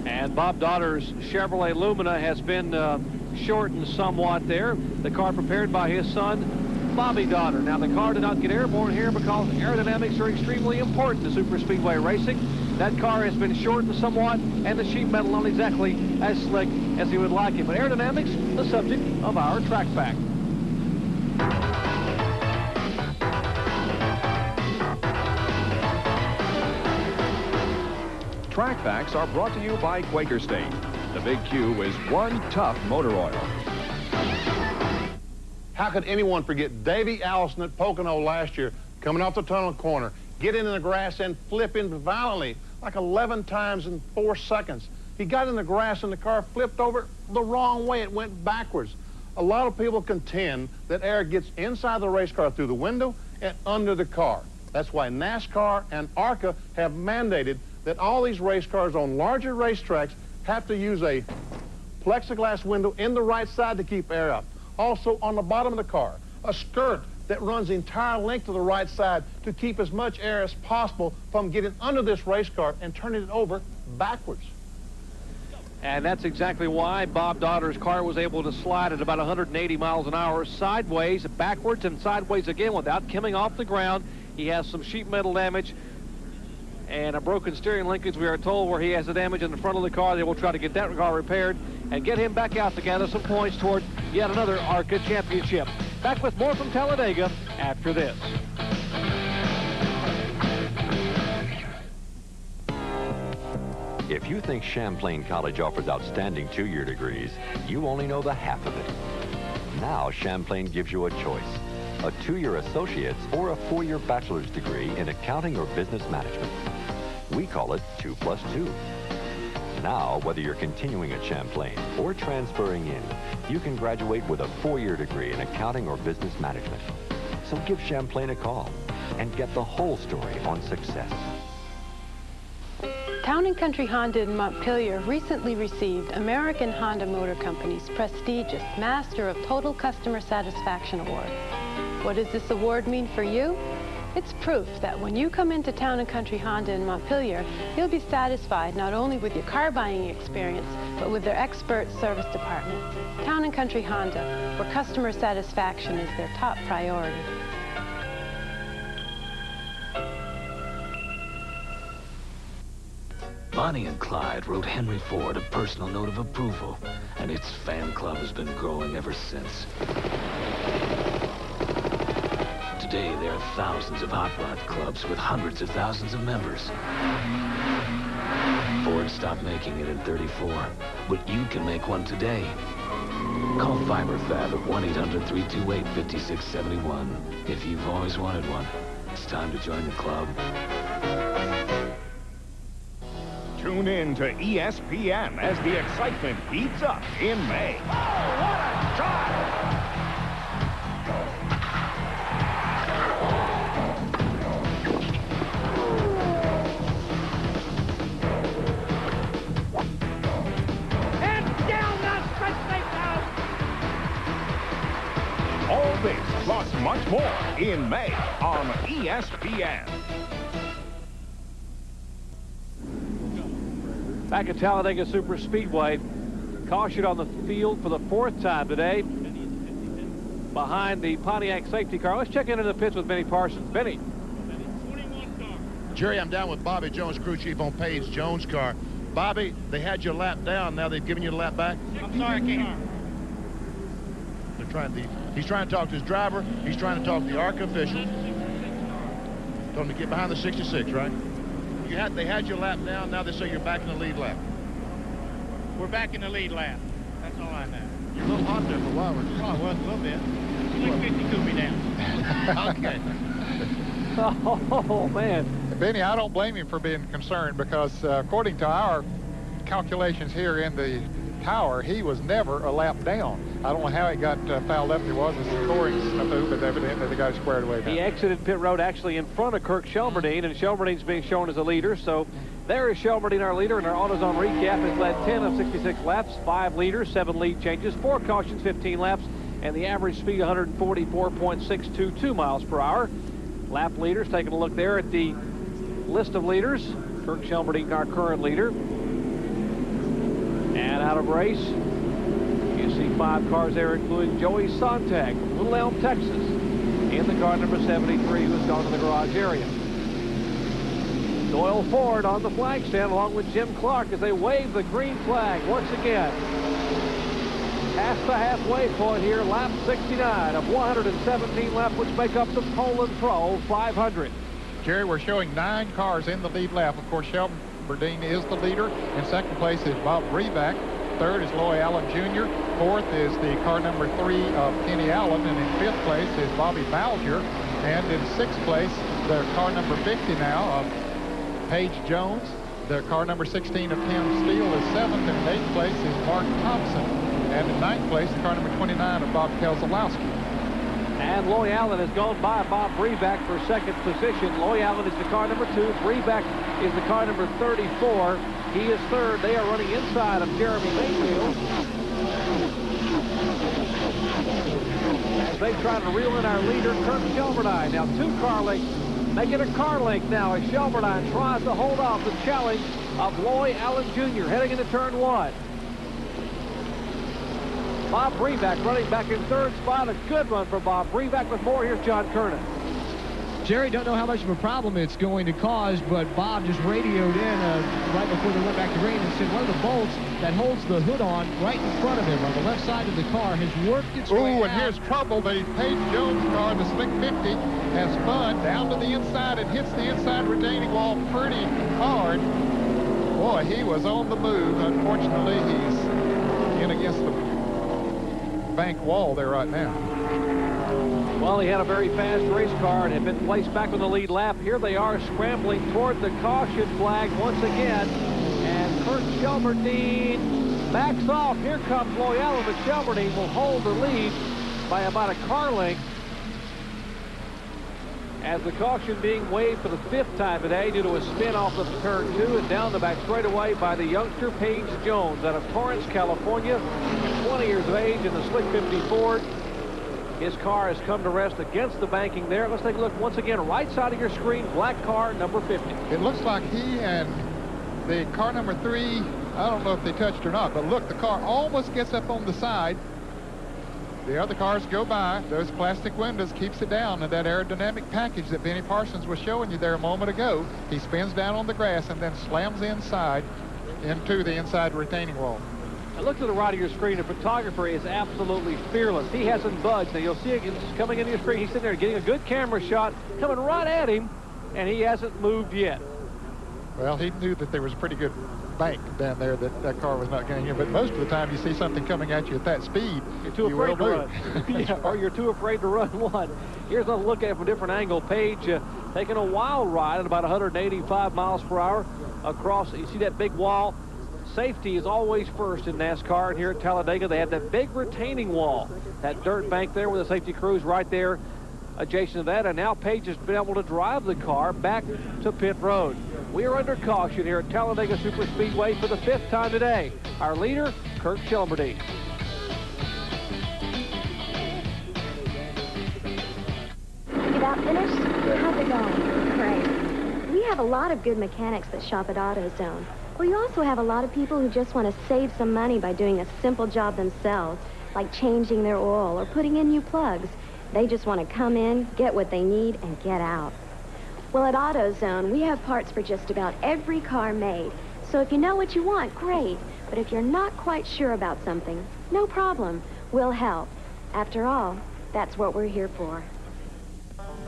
And Bob Daughter's Chevrolet Lumina has been shortened somewhat there. The car prepared by his son, Bobby Daughter. Now, the car did not get airborne here because aerodynamics are extremely important to superspeedway racing. That car has been shortened somewhat, and the sheet metal not exactly as slick as he would like it. But aerodynamics, the subject of our track fact. Track facts are brought to you by Quaker State. The Big Q is one tough motor oil. How could anyone forget Davey Allison at Pocono last year, coming off the tunnel corner, getting in the grass and flipping violently, like 11 times in 4 seconds. He got in the grass and the car flipped over the wrong way. It went backwards. A lot of people contend that air gets inside the race car through the window and under the car. That's why NASCAR and ARCA have mandated that all these race cars on larger racetracks have to use a plexiglass window in the right side to keep air out. Also, on the bottom of the car, a skirt that runs the entire length of the right side to keep as much air as possible from getting under this race car and turning it over backwards. And that's exactly why Bob Daughter's car was able to slide at about 180 miles an hour sideways, backwards, and sideways again without coming off the ground. He has some sheet metal damage and a broken steering linkage, we are told, where he has the damage in the front of the car. They will try to get that car repaired and get him back out to gather some points toward yet another ARCA championship. Back with more from Talladega after this. If you think Champlain College offers outstanding two-year degrees, you only know the half of it. Now Champlain gives you a choice. a 2-year associate's, or a 4-year bachelor's degree in accounting or business management. We call it 2+2. Now, whether you're continuing at Champlain or transferring in, you can graduate with a 4-year degree in accounting or business management. So give Champlain a call and get the whole story on success. Town & Country Honda in Montpelier recently received American Honda Motor Company's prestigious Master of Total Customer Satisfaction Award. What does this award mean for you? It's proof that when you come into Town & Country Honda in Montpelier, you'll be satisfied not only with your car buying experience, but with their expert service department. Town & Country Honda, where customer satisfaction is their top priority. Bonnie and Clyde wrote Henry Ford a personal note of approval, and its fan club has been growing ever since. Today, there are thousands of hot rod clubs with hundreds of thousands of members. Ford stopped making it in '34, but you can make one today. Call FiberFab at 1-800-328-5671 if you've always wanted one. It's time to join the club. Tune in to ESPN as the excitement heats up in May. Oh, what a shot! And down the stretch they go! All this plus much more in May on ESPN. Back at Talladega Super Speedway, caution on the field for the 4th time today behind the Pontiac safety car. Let's check into the pits with Benny Parsons. Benny. Jerry, I'm down with Bobby Jones, crew chief on Paige Jones' car. Bobby, they had your lap down. Now they've given you the lap back? I'm sorry, I can't. He's trying to talk to his driver. He's trying to talk to the ARCA officials. Told him to get behind the 66, right? They had your lap down. Now they say you're back in the lead lap. We're back in the lead lap. That's all I know. You're a little hot there for a while, weren't you? Oh, well, a little bit. Like 50 cool me down. Okay. Oh, man. Benny, I don't blame him for being concerned because according to our calculations here in the tower, he was never a lap down. I don't know how he got fouled up. There was a scoring snafu, but evidently they got it squared away now. He exited pit road actually in front of Kirk Shelberdine, and Shelberdine's being shown as a leader. So there is Shelberdine, our leader, and our AutoZone recap has led 10 of 66 laps, 5 leaders, 7 lead changes, 4 cautions, 15 laps, and the average speed 144.622 miles per hour. Lap leaders, taking a look there at the list of leaders. Kirk Shelberdine, our current leader. And out of race, you see 5 cars there, including Joey Sontag from Little Elm, Texas, in the car number 73, who's gone to the garage area. Doyle Ford on the flag stand along with Jim Clark as they wave the green flag once again. Past the halfway point here, lap 69 of 117 laps, which make up the Poulan Pro 500. Jerry, we're showing 9 cars in the lead lap. Of course, Shelberdine is the leader. In second place is Bob Breback. Third is Loy Allen Jr. Fourth is the car number 3 of Kenny Allen. And in 5th place is Bobby Bowser. And in 6th place, the car number 50 now of Paige Jones. The car number 16 of Tim Steele is 7th. And in 8th place is Mark Thompson. And in 9th place, the car number 29 of Bob Keselowski. And Loy Allen has gone by Bob Breback for 2nd position. Loy Allen is the car number 2. Breback is the car number 34. He is 3rd. They are running inside of Jeremy Mayfield as they try to reel in our leader, Kirk Shelberdine. Now 2 car lengths, make it a car length now as Shelberdine tries to hold off the challenge of Loy Allen Jr. heading into turn 1. Bob Breback running back in 3rd spot. A good run for Bob Breback. With more, here's John Kernan. Jerry, don't know how much of a problem it's going to cause, but Bob just radioed in right before they went back to green and said one of the bolts that holds the hood on right in front of him on the left side of the car has worked its way out. And here's trouble. The Paige Jones car, the Slick 50, has spun down to the inside and hits the inside retaining wall pretty hard. Boy, he was on the move. Unfortunately, he's in against the bank wall there right now. Well, he had a very fast race car and had been placed back on the lead lap. Here they are scrambling toward the caution flag once again. And Kurt Shelberdine backs off. Here comes Loy Allen, but Shelberdine will hold the lead by about a car length. As the caution being waved for the 5th time today due to a spin off of turn 2 and down the back straightaway by the youngster Paige Jones out of Torrance, California, 20 years of age in the Slick 50 Ford. His car has come to rest against the banking there. Let's take a look once again, right side of your screen, black car, number 50. It looks like he and the car number 3, I don't know if they touched or not, but look, the car almost gets up on the side. The other cars go by. Those plastic windows keeps it down, and that aerodynamic package that Benny Parsons was showing you there a moment ago, he spins down on the grass and then slams inside into the inside retaining wall. Now look to the right of your screen. The photographer is absolutely fearless. He hasn't budged. Now you'll see it coming into your screen. He's sitting there getting a good camera shot, coming right at him, and he hasn't moved yet. Well, he knew that there was a pretty good bank down there that car was not getting in, but most of the time you see something coming at you at that speed, you're too afraid to run. Yeah, or you're too afraid to run one. Here's a look at it from a different angle. Paige taking a wild ride at about 185 miles per hour across. You see that big wall? Safety is always first in NASCAR, and here at Talladega they have that big retaining wall, that dirt bank there with the safety crews right there adjacent to that, and now Paige has been able to drive the car back to pit road. We are under caution here at Talladega Superspeedway for the 5th time today. Our leader, Kurt Shelberdine. You about finished? How's it going? Great. We have a lot of good mechanics that shop at AutoZone. We also have a lot of people who just want to save some money by doing a simple job themselves, like changing their oil or putting in new plugs. They just want to come in, get what they need, and get out. Well, at AutoZone, we have parts for just about every car made. So if you know what you want, great. But if you're not quite sure about something, no problem. We'll help. After all, that's what we're here for.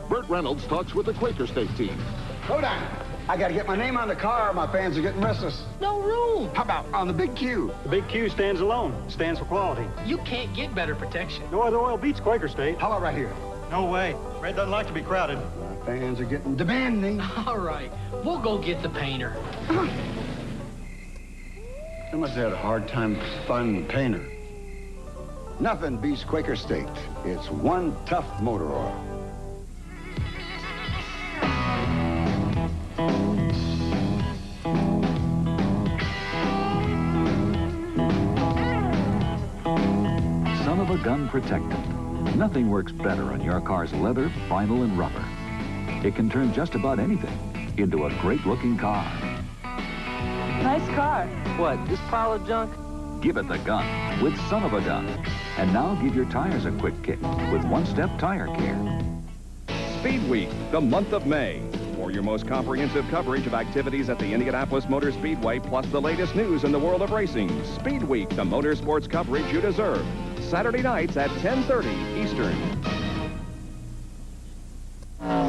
Burt Reynolds talks with the Quaker State team. Hold on. I got to get my name on the car. My fans are getting restless. No room. How about on the Big Q? The Big Q stands alone. Stands for quality. You can't get better protection. No other oil beats Quaker State. How about right here? No way. Red doesn't like to be crowded. My fans are getting demanding. All right. We'll go get the painter. They must have had a hard time finding the painter. Nothing beats Quaker State. It's one tough motor oil. Son of a gun protectant. Nothing works better on your car's leather, vinyl, and rubber. It can turn just about anything into a great-looking car. Nice car. What, this pile of junk? Give it the gun with Son of a Gun. And now give your tires a quick kick with one-step tire care. Speed Week, the month of May. For your most comprehensive coverage of activities at the Indianapolis Motor Speedway, plus the latest news in the world of racing. Speed Week, the motorsports coverage you deserve. Saturday nights at 10:30 Eastern.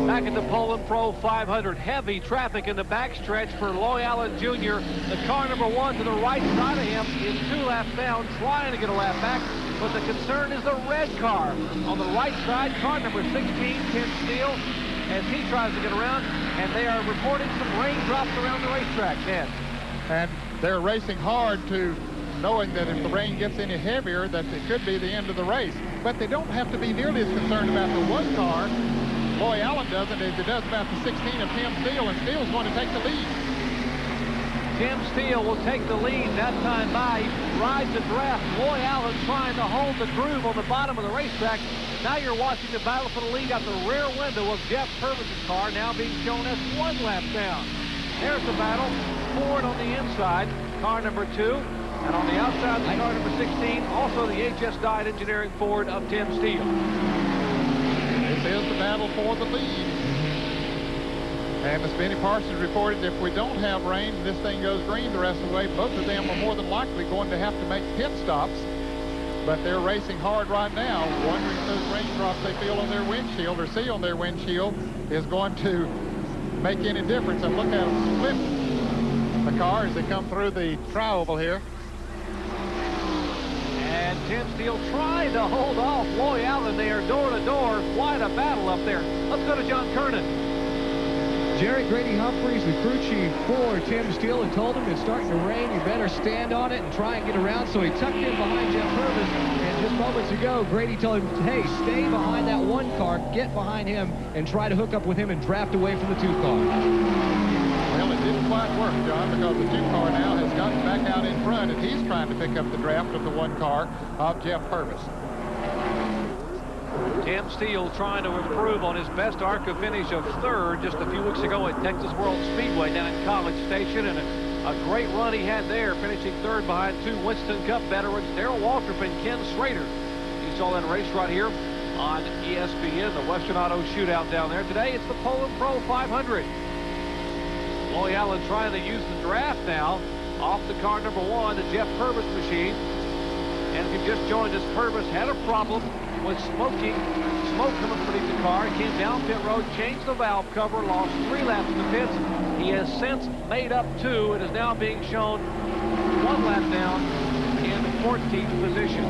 Back at the Poulan Pro 500, heavy traffic in the backstretch for Loy Allen Jr. The car number 1 to the right side of him is 2 laps down, trying to get a lap back, but the concern is the red car. On the right side, car number 16, Tim Steele, as he tries to get around, and they are reporting some raindrops around the racetrack, Ned. And they're racing hard to knowing that if the rain gets any heavier, that it could be the end of the race. But they don't have to be nearly as concerned about the one car. Loy Allen doesn't as it does about the 16 of Tim Steele, and Steele's going to take the lead. Tim Steele will take the lead that time by. He rides the draft. Loy Allen trying to hold the groove on the bottom of the racetrack. Now you're watching the battle for the lead out the rear window of Jeff Purvis' car, now being shown as 1 lap down. There's the battle. Ford on the inside, car number 2. And on the outside, the car number 16, also the HS Diet Engineering Ford of Tim Steele. This is the battle for the lead. And as Benny Parsons reported, if we don't have rain and this thing goes green the rest of the way, both of them are more than likely going to have to make pit stops. But they're racing hard right now, wondering if those raindrops they feel on their windshield or see on their windshield is going to make any difference. And look at them split the car as they come through the tri-oval here. And Tim Steele trying to hold off Loy Allen. They are door to door. Quite a battle up there. Let's go to John Kernan. Jerry Grady Humphreys, the crew chief for Tim Steele, had told him it's starting to rain. You better stand on it and try and get around. So he tucked in behind Jeff Purvis. And just moments ago, Grady told him, hey, stay behind that one car, get behind him, and try to hook up with him and draft away from the 2 car. Well, it didn't quite work, John, because the 2 car now has gotten back out in front, and he's trying to pick up the draft of the 1 car of Jeff Purvis. Tim Steele trying to improve on his best ARCA finish of 3rd just a few weeks ago at Texas World Speedway down in College Station, and a great run he had there, finishing 3rd behind 2 Winston Cup veterans, Darrell Waltrip and Ken Schrader. You saw that race right here on ESPN, the Western Auto Shootout down there. Today it's the Poulan Pro 500. Loy Allen trying to use the draft now off the car number 1, the Jeff Purvis machine. And if you just joined us, Purvis had a problem with smoke coming from beneath the car. He came down pit road, changed the valve cover, lost 3 laps in the pits. He has since made up 2 and is now being shown 1 lap down in 14th position.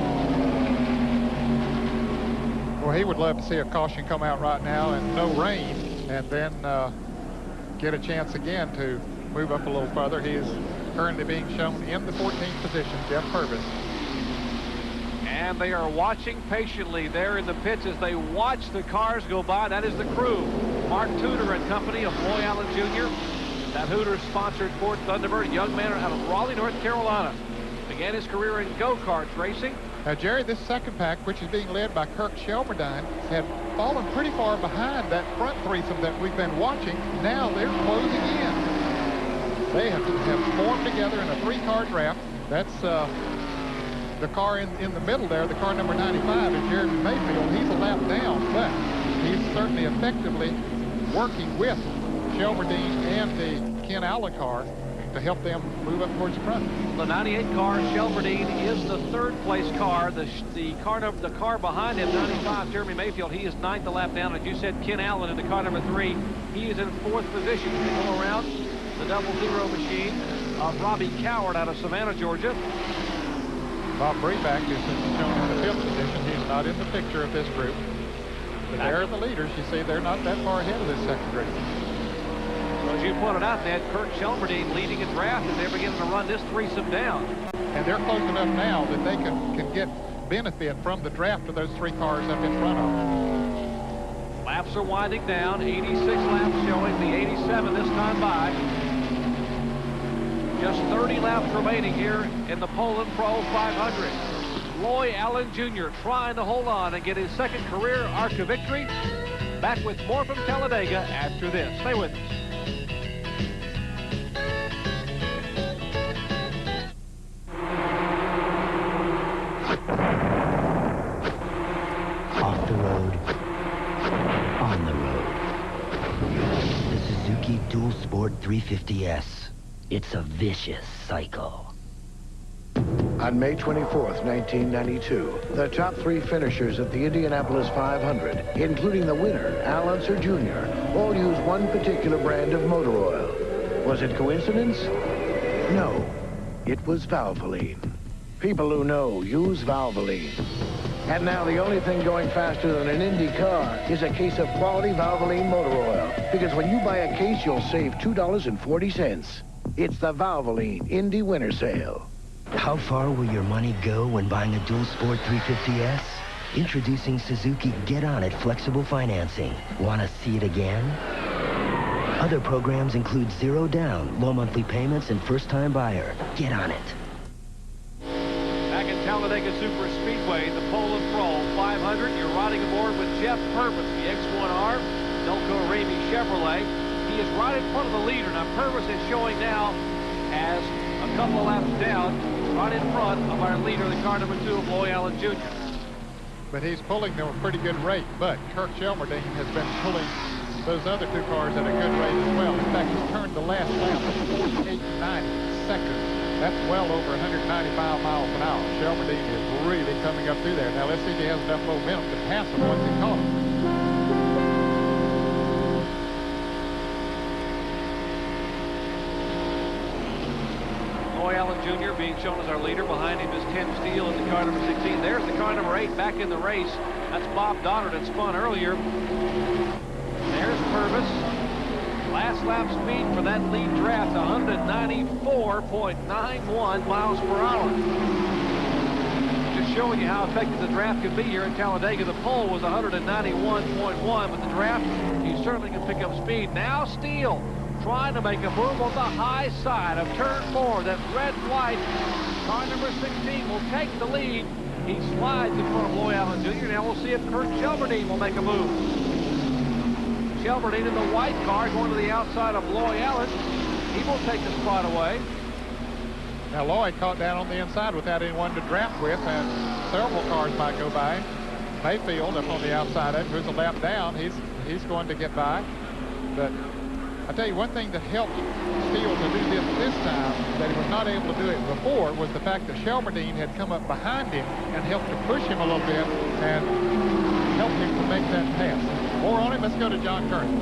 Well, he would love to see a caution come out right now and no rain, and then get a chance again to move up a little further. He is currently being shown in the 14th position, Jeff Purvis. And they are watching patiently there in the pits as they watch the cars go by. That is the crew. Mark Tudor and company of Loy Allen Jr. That Hooters-sponsored Ford Thunderbird, young man out of Raleigh, North Carolina. Began his career in go-karts racing. Now, Jerry, this second pack, which is being led by Kirk Shelmerdine, had fallen pretty far behind that front threesome that we've been watching. Now they're closing in. They have formed together in a 3-car draft. That's the car in the middle there, the car number 95 is Jeremy Mayfield. He's a lap down, but he's certainly effectively working with Shelmerdine and the Ken Allen car to help them move up towards the front. The 98 car, Shelmerdine, is the 3rd place car. The car behind him, 95, Jeremy Mayfield, he is 9th a lap down. As you said, Ken Allen in the car number 3, he is in 4th position. We go around the 00 machine of Robbie Coward out of Savannah, Georgia. Bob Breback is shown in the 5th position. He's not in the picture of this group. But they're the leaders. You see, they're not that far ahead of this second group. Well, as you pointed out, Ned, Kirk Shelmerdine leading a draft as they're beginning to run this threesome down. And they're close enough now that they can get benefit from the draft of those 3 cars up in front of them. Laps are winding down. 86 laps showing, the 87 this time by. Just 30 laps remaining here in the Poulan Pro 500. Loy Allen Jr. trying to hold on and get his 2nd career ARCA victory. Back with more from Talladega after this. Stay with us. Off the road, on the road. The Suzuki Dual Sport 350S. It's a vicious cycle. On May 24th, 1992, the top 3 finishers at the Indianapolis 500, including the winner, Al Unser Jr., all used one particular brand of motor oil. Was it coincidence? No. It was Valvoline. People who know use Valvoline. And now the only thing going faster than an Indy car is a case of quality Valvoline motor oil. Because when you buy a case, you'll save $2.40. It's the Valvoline Indy Winter Sale. How far will your money go when buying a Dual Sport 350S? Introducing Suzuki Get On It Flexible Financing. Want to see it again? Other programs include 0 down, low monthly payments, and first-time buyer. Get on it. Back in Talladega Super Speedway, the Poulan Pro 500. You're riding aboard with Jeff Purvis, the X1R, Delco Ramey Chevrolet. He is right in front of the leader. Now, Purvis is showing now as a couple of laps down, right in front of our leader, the car number 2 of Loy Allen Jr. But he's pulling them a pretty good rate. But Kirk Shelmerdine has been pulling those other 2 cars at a good rate as well. In fact, he's turned the last lap at 48.90 seconds. That's well over 195 miles an hour. Shelmerdine is really coming up through there. Now, let's see if he has enough momentum to pass him once he caught him. Loy Allen Jr. being shown as our leader. Behind him is Tim Steele in the car number 16. There's the car number 8 back in the race. That's Bob Doddard that spun earlier. There's Purvis. Last lap speed for that lead draft, 194.91 miles per hour. Just showing you how effective the draft can be here at Talladega. The pole was 191.1, but the draft, you certainly can pick up speed. Now Steele trying to make a move on the high side of turn 4. That red light, car number 16 will take the lead. He slides in front of Loy Allen Jr. Now we'll see if Kurt Shelberdine will make a move. Shelberdine in the white car going to the outside of Loy Allen. He will take the spot away. Now Lloyd caught down on the inside without anyone to draft with, and several cars might go by. Mayfield up on the outside of him, who's a lap down. He's going to get by. But I tell you, one thing that helped Steele to do this time that he was not able to do it before was the fact that Shelberdine had come up behind him and helped to push him a little bit and helped him to make that pass. More on him. Let's go to John Curran.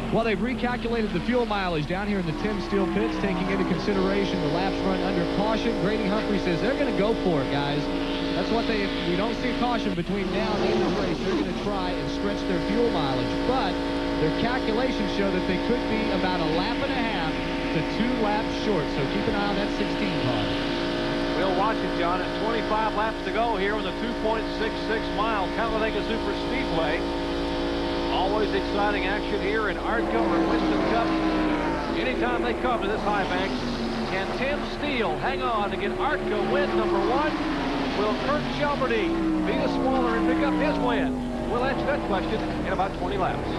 Well, they've recalculated the fuel mileage down here in the Tim Steele pits, taking into consideration the laps run under caution. Grady Humphrey says they're going to go for it, guys. That's what we don't see caution between now and the end of the race. They're going to try and stretch their fuel mileage. But their calculations show that they could be about a lap and a half to 2 laps short. So keep an eye on that 16 car. We'll watch it, John. At 25 laps to go here on the 2.66-mile Talladega Super Speedway. Always exciting action here in ARCA or Winston Cup. Anytime they come to this high bank, can Tim Steele hang on to get ARCA win number 1? Will Kurt Shelberdine be the smaller and pick up his win? We'll answer that question in about 20 laps.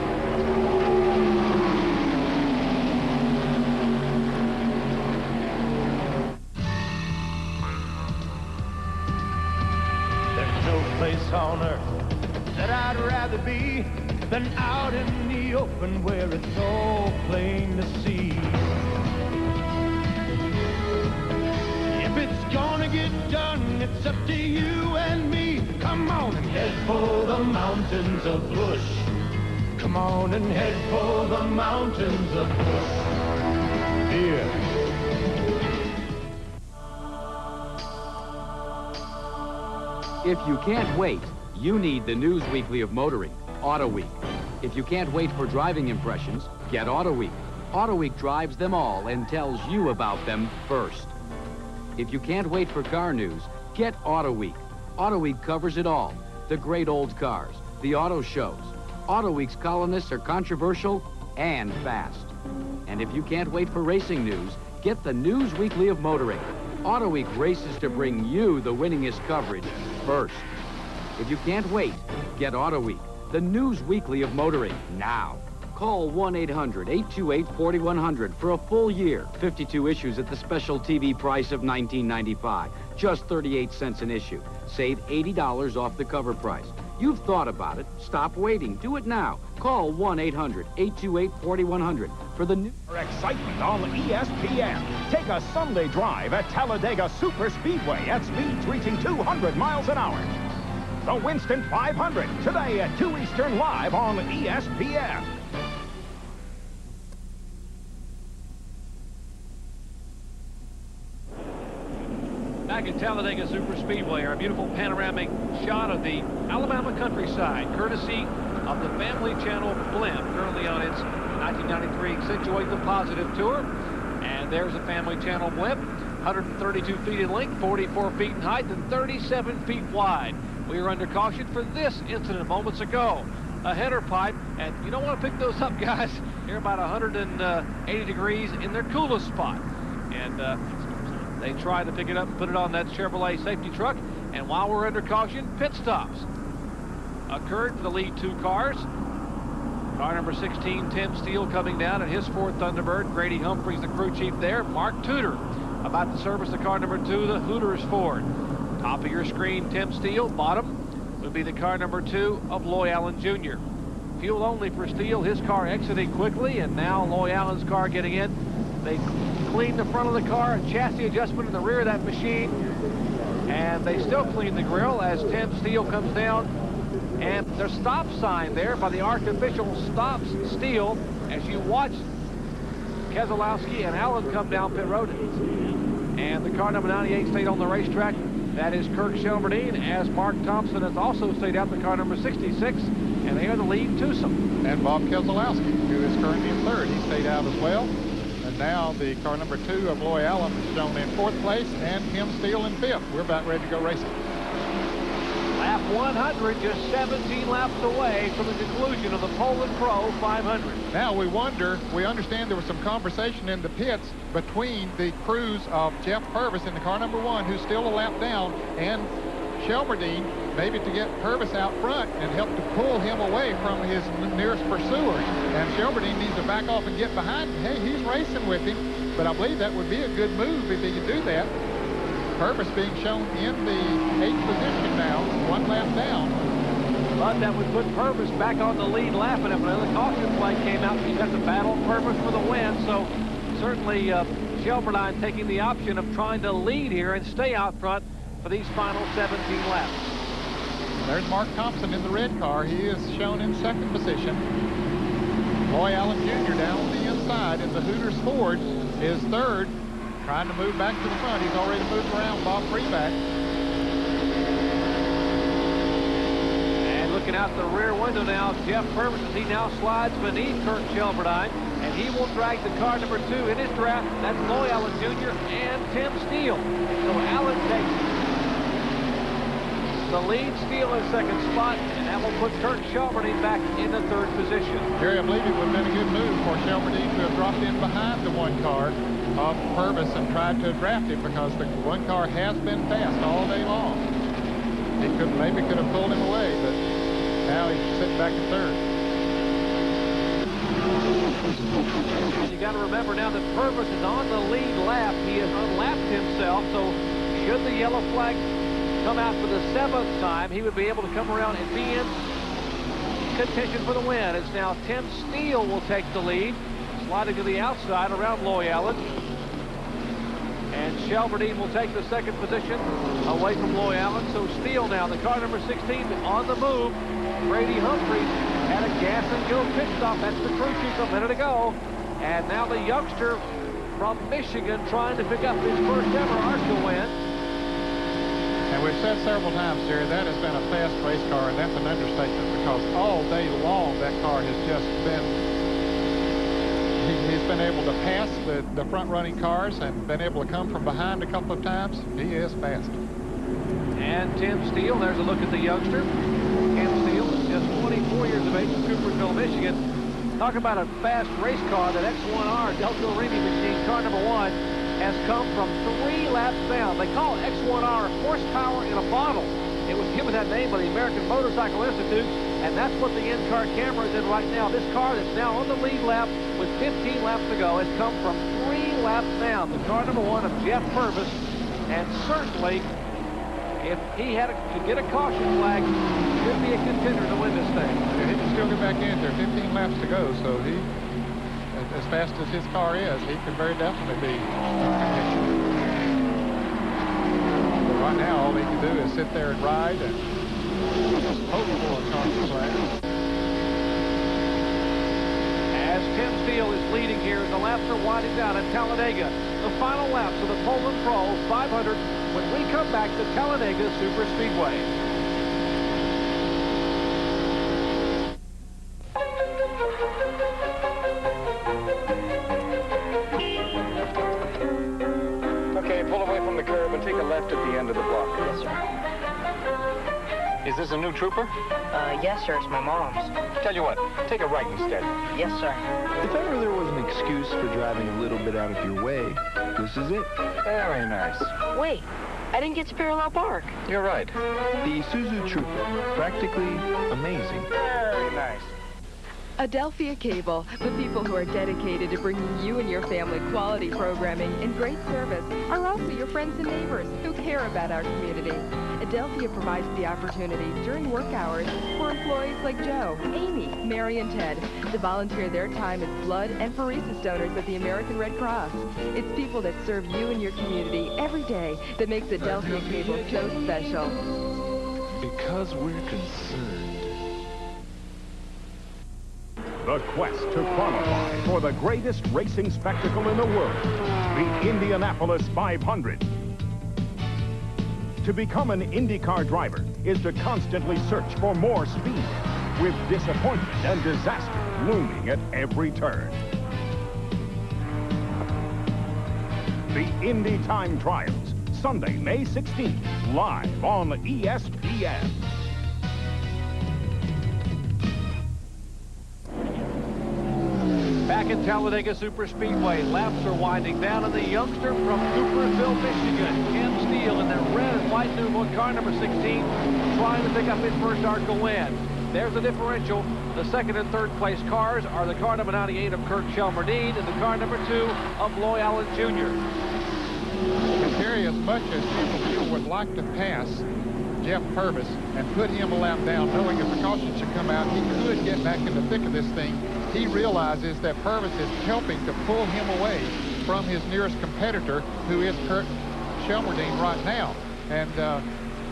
There's no place on earth that I'd rather be than out in the open where it's all plain to see. If it's gonna get done, it's up to you and me. Come on and head for the mountains of Bush. Come on and head for the mountains of Bush. Here. If you can't wait, you need the News Weekly of Motoring, Auto Week. If you can't wait for driving impressions, get Auto Week. Auto Week drives them all and tells you about them first. If you can't wait for car news, get Auto Week. Auto Week covers it all. The great old cars, the auto shows. Auto Week's columnists are controversial and fast. And if you can't wait for racing news, get the News Weekly of Motoring. Auto Week races to bring you the winningest coverage first. If you can't wait, get Auto Week, the News Weekly of Motoring, now. Call 1-800-828-4100 for a full year. 52 issues at the special TV price of $19.95. Just 38 cents an issue. Save $80 off the cover price. You've thought about it. Stop waiting. Do it now. Call 1-800-828-4100 for the new excitement on ESPN. Take a Sunday drive at Talladega Super Speedway at speeds reaching 200 miles an hour. The Winston 500, today at 2 Eastern, live on ESPN. Back at Talladega Super Speedway, our beautiful panoramic shot of the Alabama countryside, courtesy of the Family Channel blimp, currently on its 1993 Accentuate the Positive Tour. And there's a Family Channel blimp, 132 feet in length, 44 feet in height, and 37 feet wide. We were under caution for this incident moments ago. A header pipe, and you don't want to pick those up, guys. They're about 180 degrees in their coolest spot. And they tried to pick it up and put it on that Chevrolet safety truck. And while we're under caution, pit stops occurred for the lead 2 cars. Car number 16, Tim Steele, coming down in his Ford Thunderbird. Grady Humphreys, the crew chief there. Mark Tudor about to service the car number 2, the Hooters Ford. Top of your screen, Tim Steele. Bottom would be the car number 2 of Loy Allen Jr. Fuel only for Steele. His car exiting quickly, and now Loy Allen's car getting in. They clean the front of the car, chassis adjustment in the rear of that machine, and they still clean the grill as Tim Steele comes down. And their stop sign there by the ARCA official stops Steele as you watch Keselowski and Allen come down pit road. And the car number 98 stayed on the racetrack. That is Kirk Shelmerdine, as Mark Thompson has also stayed out the car number 66, and they are the lead twosome. And Bob Keselowski, who is currently in third, he stayed out as well. And now the car number 2 of Loy Allen is shown in fourth place, and Tim Steele in fifth. We're about ready to go racing. Lap 100, just 17 laps away from the conclusion of the Poulan Pro 500. Now we wonder, we understand there was some conversation in the pits between the crews of Jeff Purvis in the car number 1, who's still a lap down, and Shelmerdine, maybe to get Purvis out front and help to pull him away from his nearest pursuer. And Shelmerdine needs to back off and get behind him. Hey, he's racing with him, but I believe that would be a good move if he could do that. Purvis being shown in the 8th position now, 1 lap down. But that would put Purvis back on the lead lap, and if another caution flag came out, he'd have to battle Purvis for the win. So certainly Shelmerdine taking the option of trying to lead here and stay out front for these final 17 laps. There's Mark Thompson in the red car. He is shown in 2nd position. Loy Allen Jr. down on the inside, and the Hooters Ford is 3rd. Trying to move back to the front. He's already moved around Bob Freeback. And looking out the rear window now, Jeff Purvis, as he now slides beneath Kirk Shelmerdine, and he will drag the car number 2 in his draft. That's Loy Allen Jr. and Tim Steele. So Allen takes the lead, Steele in 2nd spot, and that will put Kirk Shelmerdine back in the 3rd position. Jerry, I believe it would have been a good move for Shelmerdine to have dropped in behind the 1 car of Purvis and tried to draft him, because the 1 car has been fast all day long. He maybe could have pulled him away, but now he's sitting back in 3rd. You got to remember now that Purvis is on the lead lap. He has unlapped himself, so should the yellow flag come out for the 7th time, he would be able to come around and be in contention for the win. It's now Tim Steele will take the lead, sliding to the outside around Loy Allen. And Shelmerdine will take the 2nd position away from Loy Allen. So Steele now, the car number 16 on the move. Brady Humphries had a gas and go pit stop. That's the crew chief a minute ago. And now the youngster from Michigan trying to pick up his first ever ARCA win. And we've said several times, Jerry, that has been a fast race car, and that's an understatement, because all day long that car has just been, he's been able to pass the front-running cars and been able to come from behind a couple of times. He is fast. And Tim Steele, there's a look at the youngster. Tim Steele is just 24 years of age in Cooperville, Michigan. Talk about a fast race car. That X1R Delco Remy machine, car number 1, has come from 3 laps down. They call it X1R horsepower in a bottle. It was given that name by the American Motorcycle Institute, and that's what the in-car camera is in right now. This car that's now on the lead lap with 15 laps to go has come from 3 laps down. The car number 1 of Jeff Purvis, and certainly if he had to get a caution flag, should be a contender to win this thing. And he can still get back in there. 15 laps to go, so he, as fast as his car is, he could very definitely be in contention. But right now, all he can do is sit there and ride and hope for a caution flag. As Tim Steele is leading here, the laps are winding down at Talladega. The final laps of the Poulan Pro 500 when we come back to Talladega Super Speedway. Okay, pull away from the curb and take a left at the end of the block. Yes, sir. Is this a new trooper? Yes, sir. It's my mom's. Tell you what, take a right instead. Yes, sir. If ever there was an excuse for driving a little bit out of your way, this is it. Very nice. Wait, I didn't get to parallel park. You're right. The Isuzu Trooper, practically amazing. Very nice. Adelphia Cable, the people who are dedicated to bringing you and your family quality programming and great service, are also your friends and neighbors who care about our community. Adelphia provides the opportunity during work hours for employees like Joe, Amy, Mary, and Ted to volunteer their time as blood and pheresis donors at the American Red Cross. It's people that serve you and your community every day that makes Adelphia Cable so special. Because we're concerned. The quest to qualify for the greatest racing spectacle in the world, the Indianapolis 500. To become an IndyCar driver is to constantly search for more speed, with disappointment and disaster looming at every turn. The Indy Time Trials, Sunday, May 16th, live on ESPN. Back at Talladega Superspeedway, laps are winding down, and the youngster from Coopersville, Michigan, Tim Steele, in their red and white new look car number 16, trying to pick up his first ARCA win. There's the differential. The second and third place cars are the car number 98 of Kirk Shelmerdine and the car number 2 of Loy Allen Jr. Terry, as much as Tim Steele would like to pass Jeff Purvis and put him a lap down, knowing if the caution should come out, he could get back in the thick of this thing. He realizes that Purvis is helping to pull him away from his nearest competitor, who is Kurt Shelmerdine right now. And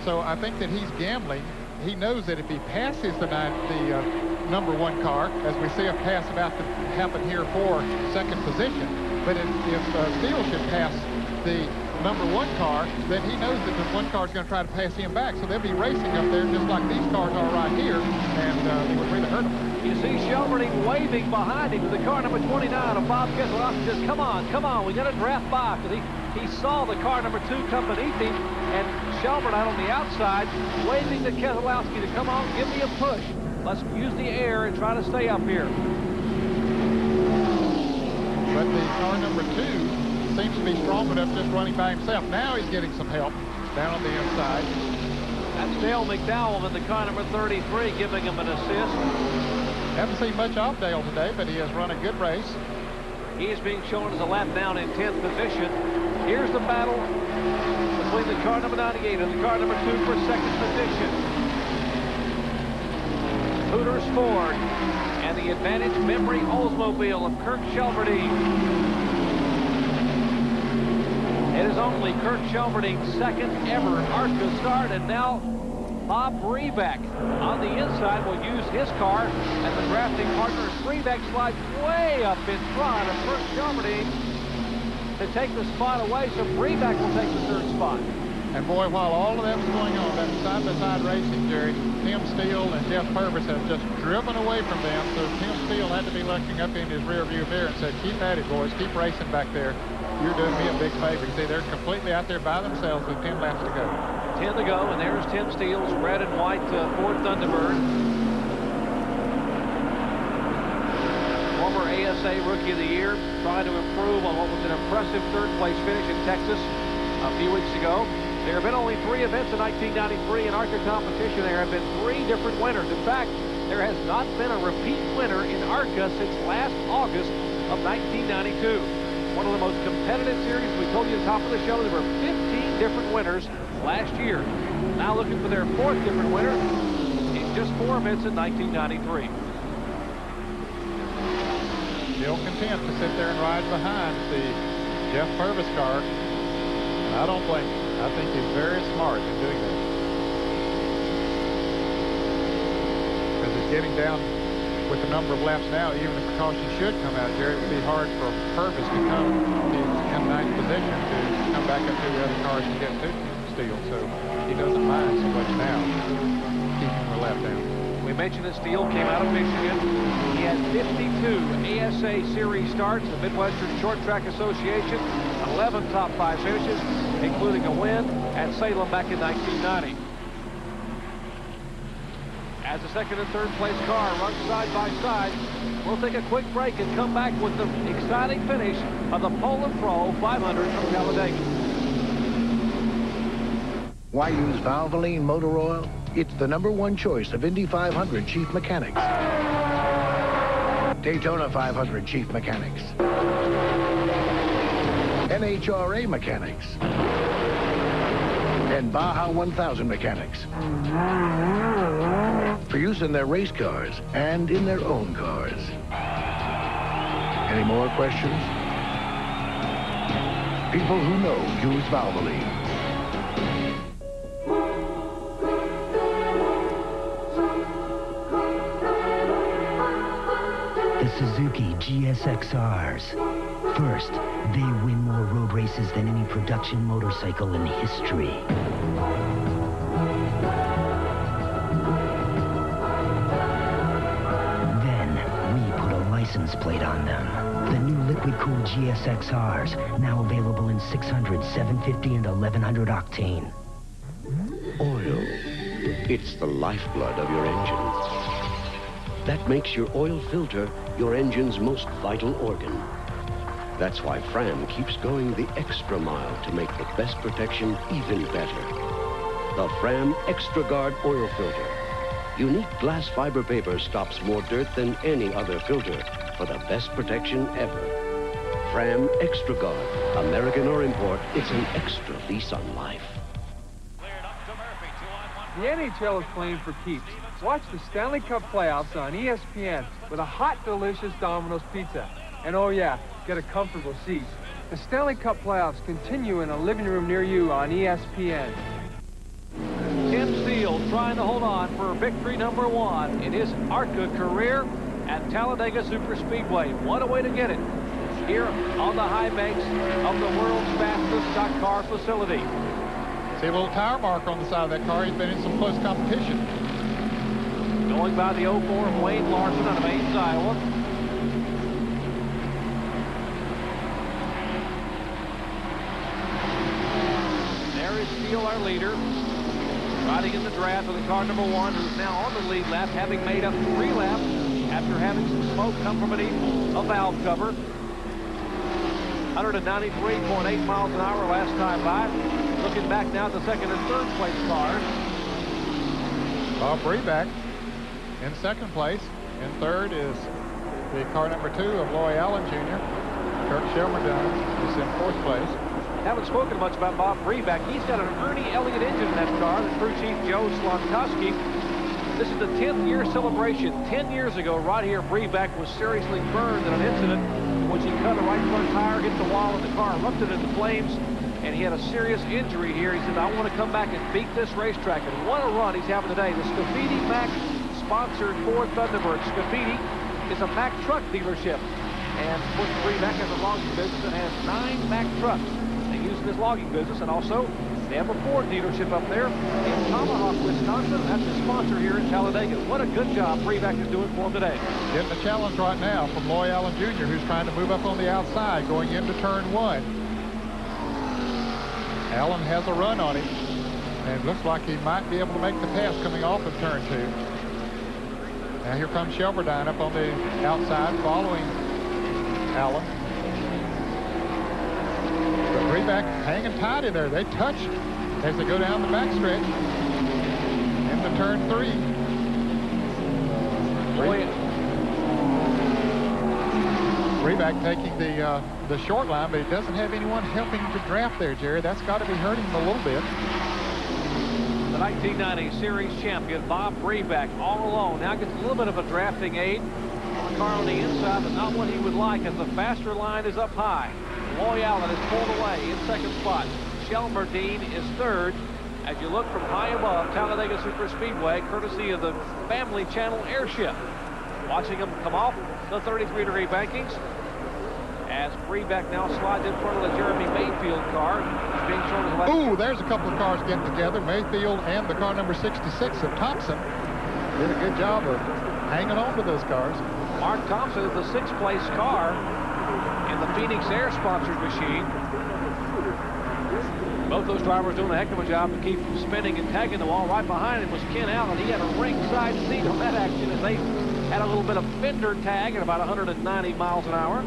so I think that he's gambling. He knows that if he passes the number 1 car, as we see a pass about to happen here for second position, but if Steele should pass the number 1 car, then he knows that the 1 car is going to try to pass him back. So they'll be racing up there just like these cars are right here, and it would really hurt them. You see Shelmerdine waving behind him to the car number 29 of Bob Keselowski. Says, come on, we got to draft by. Because he saw the car number 2 come beneath him, and Shelmerdine on the outside waving to Keselowski to come on, give me a push. Let's use the air and try to stay up here. But the car number 2 seems to be strong enough just running by himself. Now he's getting some help down on the inside. That's Dale McDowell in the car number 33 giving him an assist. Haven't seen much of Dale today, but he has run a good race. He is being shown as a lap down in 10th position. Here's the battle between the car number 98 and the car number 2 for second position. Hooters Ford and the Advantage Memory Oldsmobile of Kirk Shelmerdine. It is only Kirk Shelmerdine's second ever ARCA start, and now Bob Rebeck on the inside will use his car as a drafting partner. Rebeck slides way up in front of Kirk Shelmerdine to take the spot away, so Rebeck will take the 3rd spot. And boy, while all of that was going on, that side-by-side racing, Jerry, Tim Steele and Jeff Purvis have just driven away from them, so Tim Steele had to be looking up in his rear view mirror and said, keep at it, boys, keep racing back there. You're doing me a big favor. You see, they're completely out there by themselves with 10 laps to go. 10 to go, and there's Tim Steele's red and white Ford Thunderbird. Former ASA Rookie of the Year, trying to improve on what was an impressive 3rd place finish in Texas a few weeks ago. There have been only 3 events in 1993 in ARCA competition. There have been 3 different winners. In fact, there has not been a repeat winner in ARCA since last August of 1992. One of the most competitive series. We told you at the top of the show there were 15 different winners last year. Now looking for their 4th different winner in just 4 events in 1993. Still content to sit there and ride behind the Jeff Purvis car. And I don't blame him. I think he's very smart in doing that. Because he's getting down with the number of laps now, even if the caution should come out, Jerry, it would be hard for Purvis to come in 9th position to come back up to the other cars and get to Steele. So he doesn't mind so much now keeping the lap down. We mentioned that Steele came out of Michigan. He had 52 ASA Series starts, the Midwestern Short Track Association, 11 top 5 finishes, including a win at Salem back in 1990. As the second and third place car run side by side, we'll take a quick break and come back with the exciting finish of the Poulan Pro 500 from Talladega. Why use Valvoline Motor Oil? It's the #1 choice of Indy 500 chief mechanics, Daytona 500 chief mechanics, NHRA mechanics, and Baja 1000 mechanics. For use in their race cars and in their own cars. Any more questions? People who know use Valvoline. Suzuki GSXRs. First, they win more road races than any production motorcycle in history. Then, we put a license plate on them. The new liquid-cooled GSXRs, now available in 600, 750, and 1100 octane. Oil. It's the lifeblood of your engine. That makes your oil filter your engine's most vital organ. That's why Fram keeps going the extra mile to make the best protection even better. The Fram Extra Guard oil filter. Unique glass fiber paper stops more dirt than any other filter for the best protection ever. Fram Extra Guard. American or import, it's an extra lease on life. The NHL is playing for keeps. Watch the Stanley Cup playoffs on ESPN with a hot, delicious Domino's pizza. And oh yeah, get a comfortable seat. The Stanley Cup playoffs continue in a living room near you on ESPN. Tim Steele trying to hold on for victory number 1 in his ARCA career at Talladega Superspeedway. What a way to get it here on the high banks of the world's fastest stock car facility. See a little tire mark on the side of that car. He's been in some close competition. Going by the 04 of Wayne Larson out of Ames, Iowa. There is Steele, our leader, riding in the draft with the car number 1, who's now on the lead lap, having made up 3 laps after having some smoke come from a valve cover. 193.8 miles an hour last time by. Looking back now at the second and third place cars. Bob Breback in second place. In third is the car number 2 of Loy Allen Jr. Kirk Shelmerdine is in fourth place. Haven't spoken much about Bob Breback. He's got an Ernie Elliott engine in that car. The crew chief Joe Slonkowski. This is the 10th year celebration. 10 years ago, right here, Breback was seriously burned in an incident in which he cut a right front tire, hit the wall, and the car erupted into flames. And he had a serious injury here. He said, I want to come back and beat this racetrack. And what a run he's having today. The Scafidi Mack sponsored Ford Thunderbird. Scafidi is a Mack truck dealership. And of course, Breback has a logging business and has 9 Mack trucks they use in his logging business. And also, they have a Ford dealership up there in Tomahawk, Wisconsin. That's the sponsor here in Talladega. What a good job Breback is doing for him today. Getting a challenge right now from Loy Allen Jr., who's trying to move up on the outside going into turn 1. Allen has a run on him, and it looks like he might be able to make the pass coming off of turn 2. Now here comes Shelmerdine up on the outside following Allen. But Breback hanging tight in there. They touch as they go down the backstretch into turn 3. Breback taking the short line, but he doesn't have anyone helping to draft there, Jerry. That's got to be hurting him a little bit. The 1990 Series champion, Bob Breback, all alone. Now gets a little bit of a drafting aid on the car on the inside, but not what he would like as the faster line is up high. Loy Allen is pulled away in second spot. Shelmerdine is third. As you look from high above Talladega Superspeedway, courtesy of the Family Channel airship. Watching him come off the 33-degree bankings as Breback now slides in front of the Jeremy Mayfield car. He's being shown as left. Ooh, there's a couple of cars getting together. Mayfield and the car number 66 of Thompson did a good job of hanging on to those cars. Mark Thompson is the 6th place car in the Phoenix Air sponsored machine. Both those drivers doing a heck of a job to keep from spinning and tagging the wall. Right behind him was Ken Allen. He had a ringside seat on that action as they had a little bit of fender tag at about 190 miles an hour.